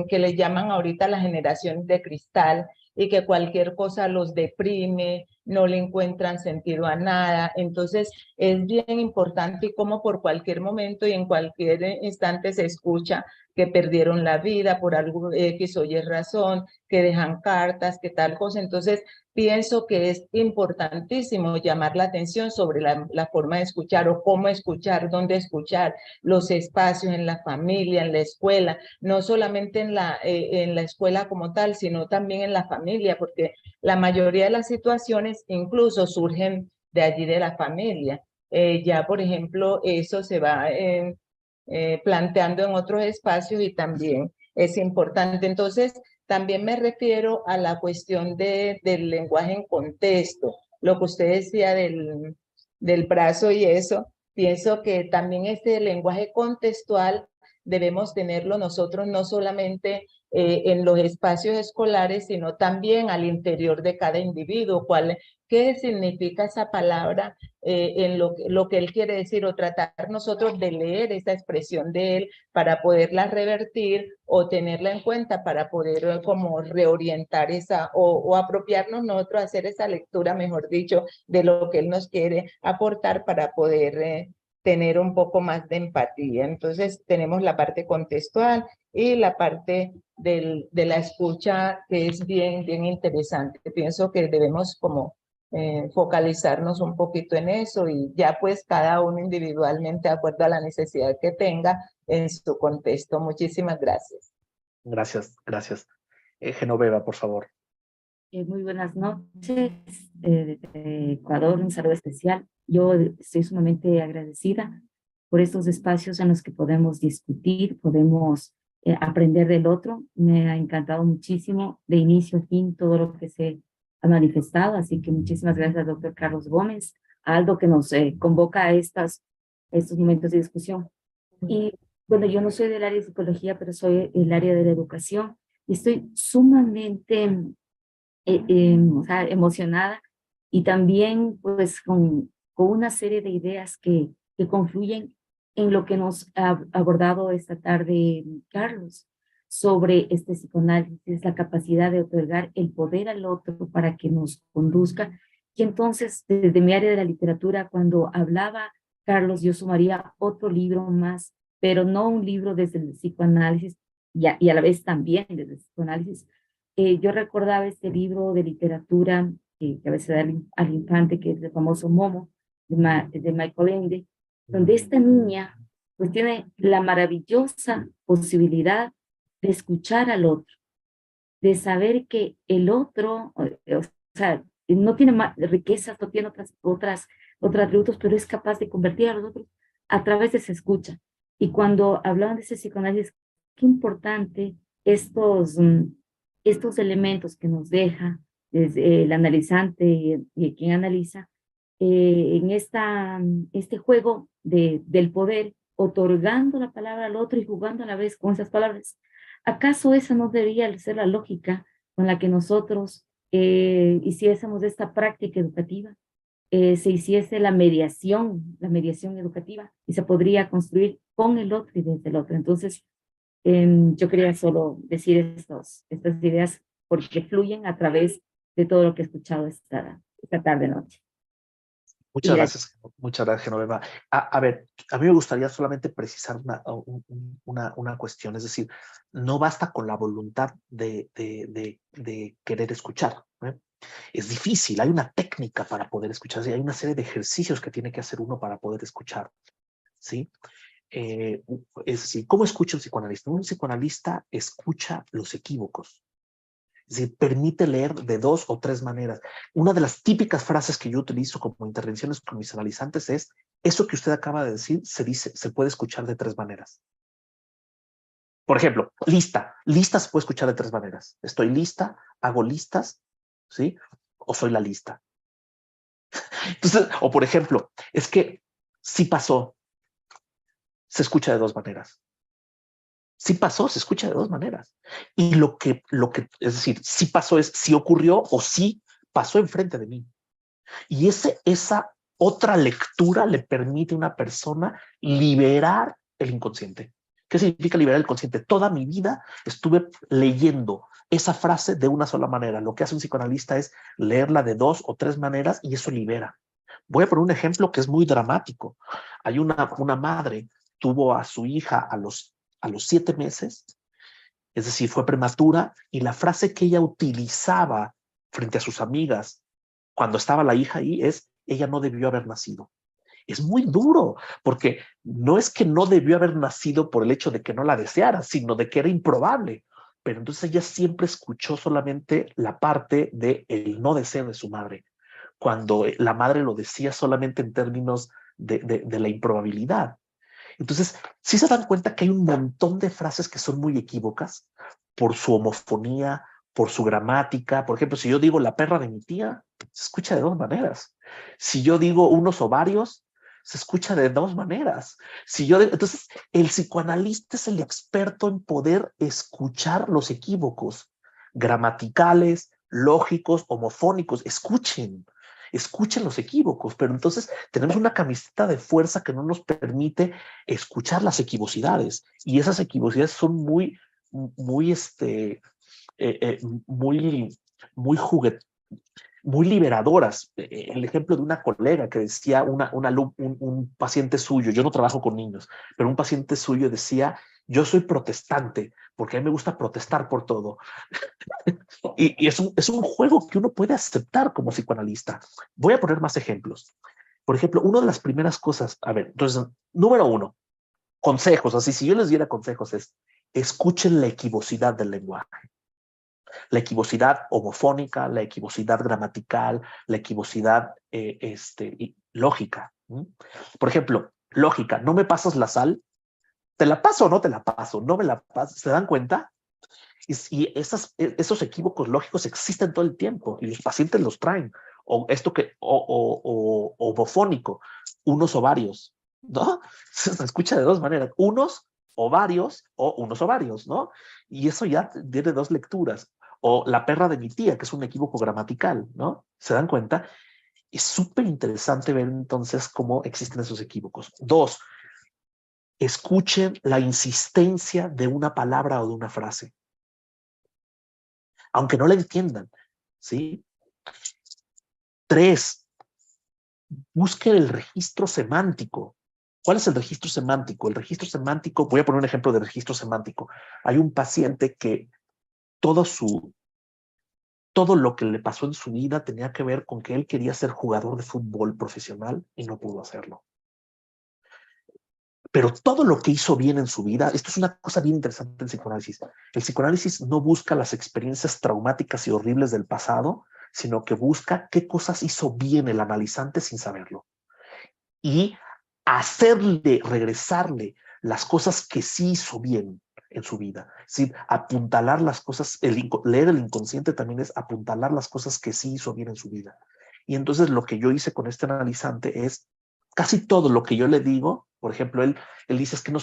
Speaker 6: que le llaman ahorita la generación de cristal, y que cualquier cosa los deprime, no le encuentran sentido a nada. Entonces es bien importante y como por cualquier momento y en cualquier instante se escucha que perdieron la vida por algo X o Y razón, que dejan cartas, que tal cosa. Entonces pienso que es importantísimo llamar la atención sobre la forma de escuchar o cómo escuchar, dónde escuchar, los espacios en la familia, en la escuela, no solamente en la escuela como tal, sino también en la familia, porque la mayoría de las situaciones incluso surgen de allí de la familia. Ya, por ejemplo, eso se va planteando en otros espacios y también es importante. Entonces, también me refiero a la cuestión del lenguaje en contexto, lo que usted decía del brazo y eso. Pienso que también este lenguaje contextual debemos tenerlo nosotros no solamente en los espacios escolares, sino también al interior de cada individuo. ¿Qué significa esa palabra en lo que él quiere decir, o tratar nosotros de leer esa expresión de él para poderla revertir o tenerla en cuenta para poder como reorientar esa o apropiarnos nosotros, hacer esa lectura, mejor dicho, de lo que él nos quiere aportar para poder tener un poco más de empatía. Entonces tenemos la parte contextual y la parte de la escucha, que es bien interesante. Pienso que debemos como focalizarnos un poquito en eso y ya pues cada uno individualmente de acuerdo a la necesidad que tenga en su contexto. Muchísimas gracias.
Speaker 2: Gracias, gracias. Genoveva, por favor.
Speaker 7: Muy buenas noches, desde Ecuador, un saludo especial. Yo estoy sumamente agradecida por estos espacios en los que podemos discutir, podemos aprender del otro. Me ha encantado muchísimo, de inicio a fin, todo lo que se ha manifestado, así que muchísimas gracias al doctor Carlos Gómez, a Aldo, que nos convoca a estos momentos de discusión. Y bueno, yo no soy del área de psicología, pero soy el área de la educación, y estoy sumamente o sea, emocionada y también pues con una serie de ideas que confluyen en lo que nos ha abordado esta tarde Carlos sobre este psicoanálisis, la capacidad de otorgar el poder al otro para que nos conduzca. Y entonces, desde mi área de la literatura, cuando hablaba Carlos, yo sumaría otro libro más, pero no un libro desde el psicoanálisis y a la vez también desde el psicoanálisis. Yo recordaba este libro de literatura que a veces da al infante, que es el famoso Momo, de Michael Ende, donde esta niña pues tiene la maravillosa posibilidad de escuchar al otro, de saber que el otro, o sea, no tiene riquezas, no tiene otros atributos, pero es capaz de convertir a los otros a través de esa escucha. Y cuando hablaban de ese psicoanálisis, qué importante estos elementos que nos deja desde el analizante y quien analiza en este juego del poder, otorgando la palabra al otro y jugando a la vez con esas palabras. ¿Acaso esa no debería ser la lógica con la que nosotros hiciésemos esta práctica educativa? Se hiciese la mediación educativa, y se podría construir con el otro y desde el otro. Entonces, yo quería solo decir estas ideas porque fluyen a través de todo lo que he escuchado esta tarde-noche.
Speaker 2: Muchas gracias, Genoveva. A ver, a mí me gustaría solamente precisar una cuestión, es decir, no basta con la voluntad de querer escuchar, ¿eh? Es difícil, hay una técnica para poder escuchar, hay una serie de ejercicios que tiene que hacer uno para poder escuchar, ¿sí? Es decir, ¿cómo escucha un psicoanalista? Un psicoanalista escucha los equívocos. Es decir, permite leer de 2 o 3 maneras. Una de las típicas frases que yo utilizo como intervenciones con mis analizantes es: eso que usted acaba de decir se puede escuchar de 3 maneras. Por ejemplo, lista se puede escuchar de 3 maneras. Estoy lista, hago listas, ¿sí? O soy la lista. Entonces, o por ejemplo, es que sí pasó, se escucha de 2 maneras. Sí pasó, se escucha de dos maneras. Y es decir, sí pasó es sí ocurrió o sí pasó enfrente de mí. Y esa otra lectura le permite a una persona liberar el inconsciente. ¿Qué significa liberar el consciente? Toda mi vida estuve leyendo esa frase de una sola manera. Lo que hace un psicoanalista es leerla de dos o tres maneras y eso libera. Voy a poner un ejemplo que es muy dramático. Hay una madre, tuvo a su hija a los 7 meses, es decir, fue prematura, y la frase que ella utilizaba frente a sus amigas cuando estaba la hija ahí es: ella no debió haber nacido. Es muy duro, porque no es que no debió haber nacido por el hecho de que no la deseara, sino de que era improbable. Pero entonces ella siempre escuchó solamente la parte de el no deseo de su madre, cuando la madre lo decía solamente en términos de la improbabilidad. Entonces, sí se dan cuenta que hay un montón de frases que son muy equívocas por su homofonía, por su gramática. Por ejemplo, si yo digo la perra de mi tía, se escucha de dos maneras. Si yo digo unos ovarios, se escucha de dos maneras. Entonces, el psicoanalista es el experto en poder escuchar los equívocos gramaticales, lógicos, homofónicos. Escuchen los equívocos, pero entonces tenemos una camiseta de fuerza que no nos permite escuchar las equivocidades, y esas equivocidades son muy, muy, muy, muy muy liberadoras. El ejemplo de una colega que decía, un paciente suyo, yo no trabajo con niños, pero un paciente suyo decía: yo soy protestante porque a mí me gusta protestar por todo. Y es un juego que uno puede aceptar como psicoanalista. Voy a poner más ejemplos. Por ejemplo, una de las primeras cosas, a ver, entonces, número uno, consejos. Así, si yo les diera consejos, es: escuchen la equivocidad del lenguaje, la equivocidad homofónica, la equivocidad gramatical, la equivocidad lógica. Por ejemplo, lógica: no me pasas la sal, ¿te la paso o no te la paso? No me la pasas. ¿Se dan cuenta? Y esos equívocos lógicos existen todo el tiempo y los pacientes los traen. O esto o homofónico, unos ovarios, ¿no? Se escucha de dos maneras: unos ovarios o unos ovarios, ¿no? Y eso ya tiene dos lecturas. O la perra de mi tía, que es un equívoco gramatical, ¿no? ¿Se dan cuenta? Es súper interesante ver entonces cómo existen esos equívocos. Dos, escuchen la insistencia de una palabra o de una frase, aunque no la entiendan, ¿sí? Tres, busquen el registro semántico. ¿Cuál es el registro semántico? El registro semántico, voy a poner un ejemplo de registro semántico. Hay un paciente que todo lo que le pasó en su vida tenía que ver con que él quería ser jugador de fútbol profesional y no pudo hacerlo. Pero todo lo que hizo bien en su vida, esto es una cosa bien interesante en psicoanálisis. El psicoanálisis no busca las experiencias traumáticas y horribles del pasado, sino que busca qué cosas hizo bien el analizante sin saberlo. Y regresarle las cosas que sí hizo bien en su vida. Es decir, apuntalar las cosas, leer el inconsciente también es apuntalar las cosas que sí hizo bien en su vida. Y entonces lo que yo hice con este analizante es casi todo lo que yo le digo. Por ejemplo, él dice: es que no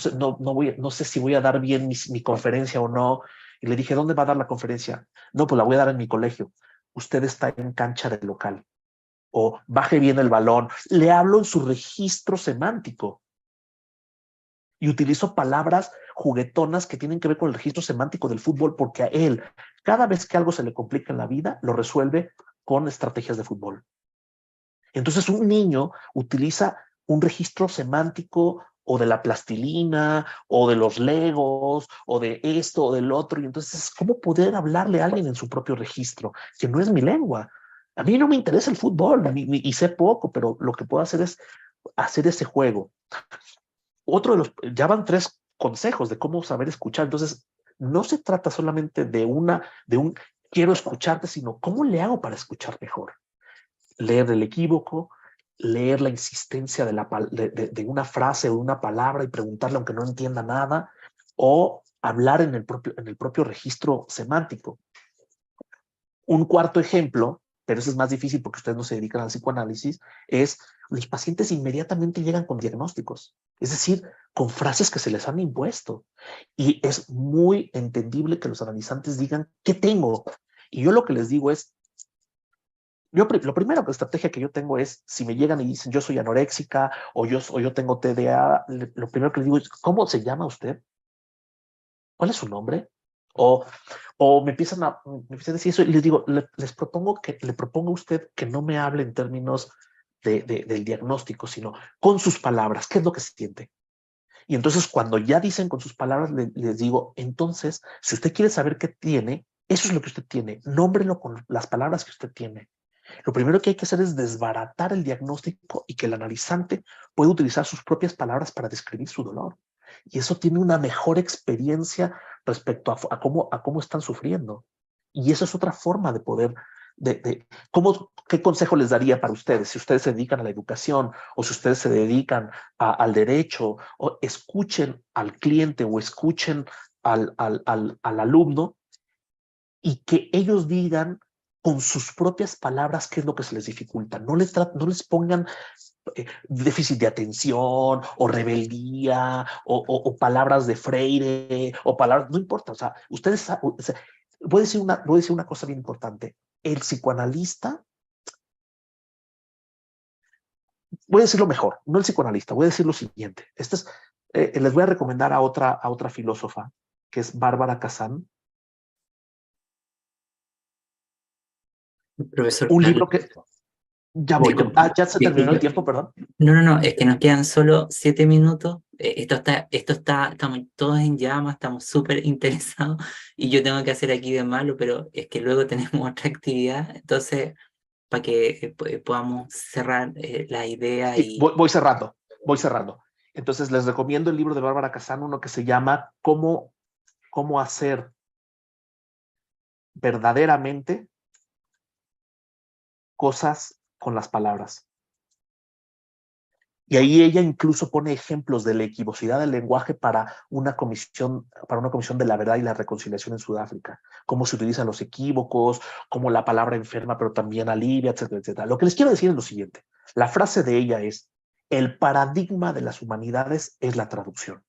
Speaker 2: sé si voy a dar bien mi conferencia o no. Y le dije: ¿dónde va a dar la conferencia? No, pues la voy a dar en mi colegio. Usted está en cancha de local. O baje bien el balón. Le hablo en su registro semántico y utilizo palabras juguetonas que tienen que ver con el registro semántico del fútbol, porque a él, cada vez que algo se le complica en la vida, lo resuelve con estrategias de fútbol. Entonces un niño utiliza un registro semántico o de la plastilina o de los legos o de esto o del otro, y entonces ¿cómo poder hablarle a alguien en su propio registro? Que no es mi lengua. A mí no me interesa el fútbol y sé poco, pero lo que puedo hacer es hacer ese juego. Ya van 3 consejos de cómo saber escuchar. Entonces, no se trata solamente de un quiero escucharte, sino cómo le hago para escuchar mejor. Leer el equívoco, leer la insistencia de una frase o una palabra y preguntarle aunque no entienda nada, o hablar en el propio registro semántico. Un cuarto ejemplo pero eso es más difícil porque ustedes no se dedican al psicoanálisis, es los pacientes inmediatamente llegan con diagnósticos, es decir, con frases que se les han impuesto. Y es muy entendible que los analizantes digan, ¿qué tengo? Y yo lo que les digo es, lo primero, la estrategia que yo tengo es, si me llegan y dicen, yo soy anoréxica o yo tengo TDA, lo primero que les digo es, ¿cómo se llama usted? ¿Cuál es su nombre? O me empiezan a decir eso y les digo, le propongo a usted que no me hable en términos del diagnóstico, sino con sus palabras, ¿qué es lo que se siente? Y entonces cuando ya dicen con sus palabras, les digo, entonces, si usted quiere saber qué tiene, eso es lo que usted tiene, nómbrelo con las palabras que usted tiene. Lo primero que hay que hacer es desbaratar el diagnóstico y que el analizante pueda utilizar sus propias palabras para describir su dolor. Y eso tiene una mejor experiencia respecto a cómo están sufriendo. Y esa es otra forma de poder, ¿qué consejo les daría para ustedes? Si ustedes se dedican a la educación o si ustedes se dedican al derecho, o escuchen al cliente o escuchen al alumno y que ellos digan con sus propias palabras qué es lo que se les dificulta. No les pongan déficit de atención o rebeldía o palabras de Freire o palabras, no importa, o sea, ustedes, o sea, voy a decir una cosa bien importante. El psicoanalista, voy a decirlo mejor, no el psicoanalista, voy a decir lo siguiente. Les voy a recomendar a otra filósofa, que es Bárbara Kazan,
Speaker 1: Profesor
Speaker 2: un
Speaker 1: Carlos,
Speaker 2: libro que... Ya voy.
Speaker 1: disculpe,
Speaker 2: Ya se terminó el tiempo, perdón.
Speaker 1: no, es que nos quedan solo 7 minutos. Estamos todos en llamas, estamos súper interesados y yo tengo que hacer aquí de malo, pero es que luego tenemos otra actividad, entonces para que podamos cerrar la idea
Speaker 2: Sí,
Speaker 1: y
Speaker 2: voy cerrando. Entonces les recomiendo el libro de Bárbara Kazan, uno que se llama Cómo hacer verdaderamente cosas con las palabras. Y ahí ella incluso pone ejemplos de la equivocidad del lenguaje para una comisión de la verdad y la reconciliación en Sudáfrica. Cómo se utilizan los equívocos, cómo la palabra enferma, pero también alivia, etcétera, etcétera. Lo que les quiero decir es lo siguiente. La frase de ella es, el paradigma de las humanidades es la traducción.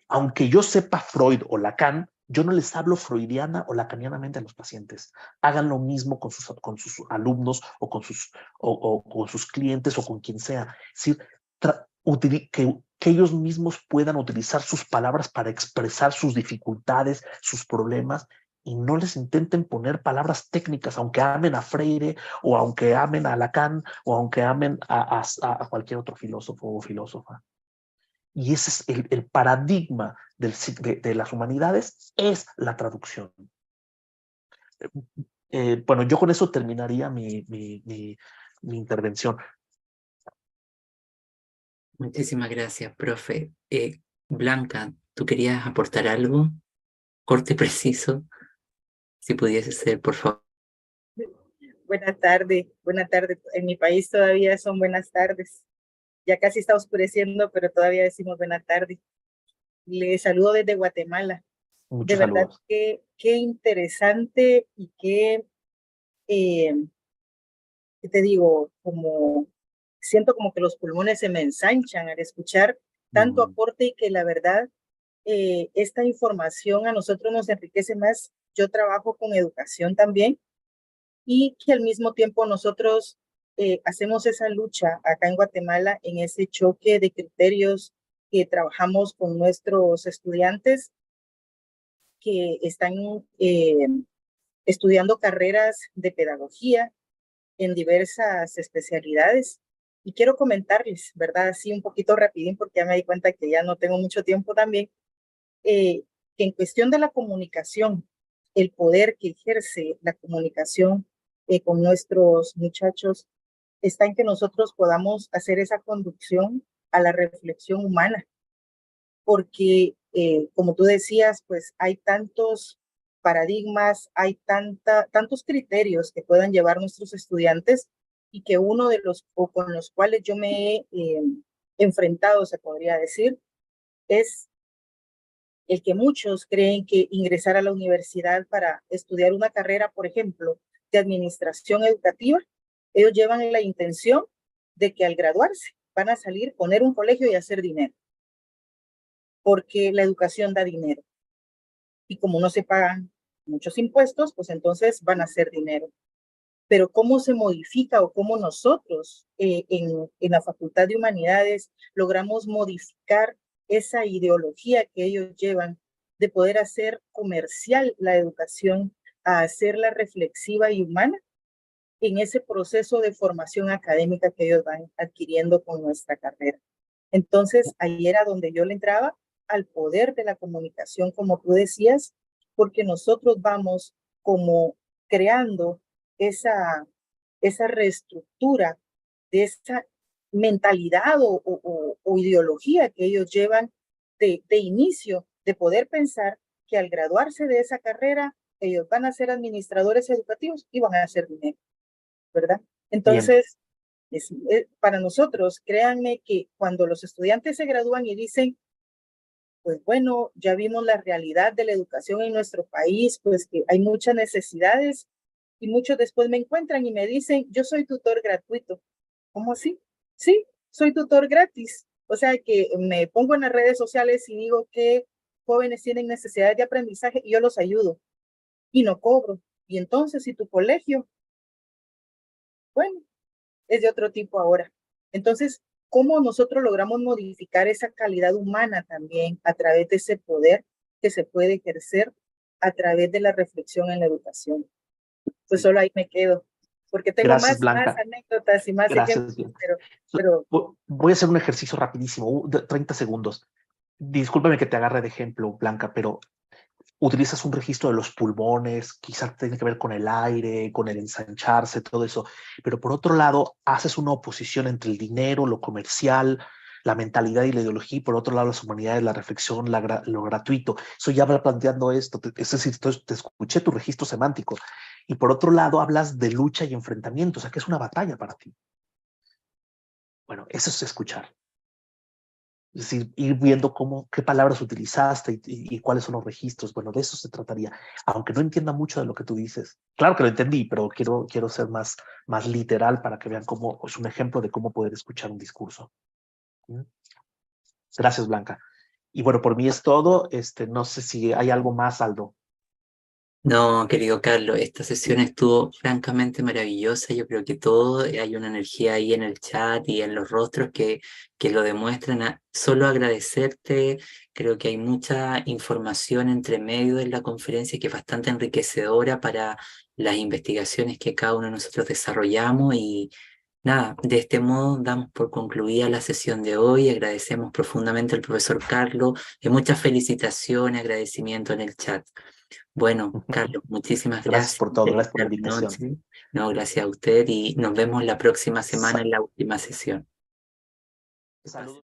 Speaker 2: Aunque yo sepa Freud o Lacan, yo no les hablo freudiana o lacanianamente a los pacientes. Hagan lo mismo con sus alumnos o con sus clientes o con quien sea. Es decir, que ellos mismos puedan utilizar sus palabras para expresar sus dificultades, sus problemas, y no les intenten poner palabras técnicas, aunque amen a Freire o aunque amen a Lacan o aunque amen a cualquier otro filósofo o filósofa. Y ese es el paradigma de las humanidades, es la traducción. Bueno, yo con eso terminaría mi intervención.
Speaker 1: muchísimas gracias, profe. Blanca, ¿tú querías aportar algo? Corte preciso, si pudiese ser, por favor.
Speaker 8: Buenas tardes, buenas tardes. En mi país todavía son buenas tardes. Ya casi está oscureciendo, pero todavía decimos buenas tardes. Les saludo desde Guatemala. De
Speaker 2: Muchos
Speaker 8: verdad
Speaker 2: saludos.
Speaker 8: que qué interesante y eh, ¿qué te digo? Siento como que los pulmones se me ensanchan al escuchar tanto aporte y que la verdad esta información a nosotros nos enriquece más. Yo trabajo con educación también y que al mismo tiempo nosotros hacemos esa lucha acá en Guatemala en ese choque de criterios que trabajamos con nuestros estudiantes que están estudiando carreras de pedagogía en diversas especialidades. Y quiero comentarles, ¿verdad? Así un poquito rapidín porque ya me di cuenta que ya no tengo mucho tiempo también, que en cuestión de la comunicación, el poder que ejerce la comunicación con nuestros muchachos está en que nosotros podamos hacer esa conducción a la reflexión humana, porque como tú decías, pues hay tantos paradigmas, hay tantos criterios que puedan llevar nuestros estudiantes y que uno de los o con los cuales yo me he enfrentado, se podría decir, es el que muchos creen que ingresar a la universidad para estudiar una carrera, por ejemplo, de administración educativa, ellos llevan la intención de que al graduarse van a salir, poner un colegio y hacer dinero, porque la educación da dinero. Y como no se pagan muchos impuestos, pues entonces van a hacer dinero. Pero cómo se modifica o cómo nosotros en la Facultad de Humanidades logramos modificar esa ideología que ellos llevan de poder hacer comercial la educación a hacerla reflexiva y humana en ese proceso de formación académica que ellos van adquiriendo con nuestra carrera. Entonces, ahí era donde yo le entraba al poder de la comunicación, como tú decías, porque nosotros vamos como creando esa reestructura de esa mentalidad o ideología que ellos llevan de inicio, de poder pensar que al graduarse de esa carrera, ellos van a ser administradores educativos y van a hacer dinero, ¿verdad? Entonces, para nosotros, créanme que cuando los estudiantes se gradúan y dicen, pues bueno, ya vimos la realidad de la educación en nuestro país, pues que hay muchas necesidades, y muchos después me encuentran y me dicen, yo soy tutor gratuito. ¿Cómo así? Sí, soy tutor gratis. O sea que me pongo en las redes sociales y digo que jóvenes tienen necesidades de aprendizaje y yo los ayudo y no cobro. Y entonces, si tu colegio, bueno, es de otro tipo ahora. Entonces, ¿cómo nosotros logramos modificar esa calidad humana también a través de ese poder que se puede ejercer a través de la reflexión en la educación? Pues solo ahí me quedo, porque tengo
Speaker 2: Gracias,
Speaker 8: más
Speaker 2: Blanca.
Speaker 8: anécdotas y más
Speaker 2: Gracias,
Speaker 8: ejemplos,
Speaker 2: Blanca.
Speaker 8: pero
Speaker 2: Voy a hacer un ejercicio rapidísimo, de 30 segundos. Discúlpame que te agarre de ejemplo, Blanca, pero utilizas un registro de los pulmones, quizás tiene que ver con el aire, con el ensancharse, todo eso. Pero por otro lado, haces una oposición entre el dinero, lo comercial, la mentalidad y la ideología, y por otro lado, las humanidades, la reflexión, lo gratuito. Eso ya va planteando esto. Es decir, te escuché tu registro semántico. Y por otro lado, hablas de lucha y enfrentamiento, o sea, que es una batalla para ti. Bueno, eso es escuchar. Es decir, ir viendo qué palabras utilizaste y cuáles son los registros. Bueno, de eso se trataría. Aunque no entienda mucho de lo que tú dices. Claro que lo entendí, pero quiero ser más literal para que vean cómo es un ejemplo de cómo poder escuchar un discurso. Gracias, Blanca. Y bueno, por mí es todo. No sé si hay algo más, Aldo.
Speaker 1: No, querido Carlos, esta sesión estuvo francamente maravillosa. Yo creo que todo, hay una energía ahí en el chat y en los rostros que lo demuestran. Solo agradecerte, creo que hay mucha información entre medio de la conferencia que es bastante enriquecedora para las investigaciones que cada uno de nosotros desarrollamos y nada, de este modo damos por concluida la sesión de hoy. Agradecemos profundamente al profesor Carlos y muchas felicitaciones, agradecimiento en el chat. Bueno, Carlos, muchísimas
Speaker 2: Gracias
Speaker 1: gracias.
Speaker 2: por todo, gracias por la
Speaker 1: Feliz
Speaker 2: invitación.
Speaker 1: noche. No, gracias a usted y nos vemos la próxima semana
Speaker 2: Sa-
Speaker 1: en la última sesión.
Speaker 2: Saludos.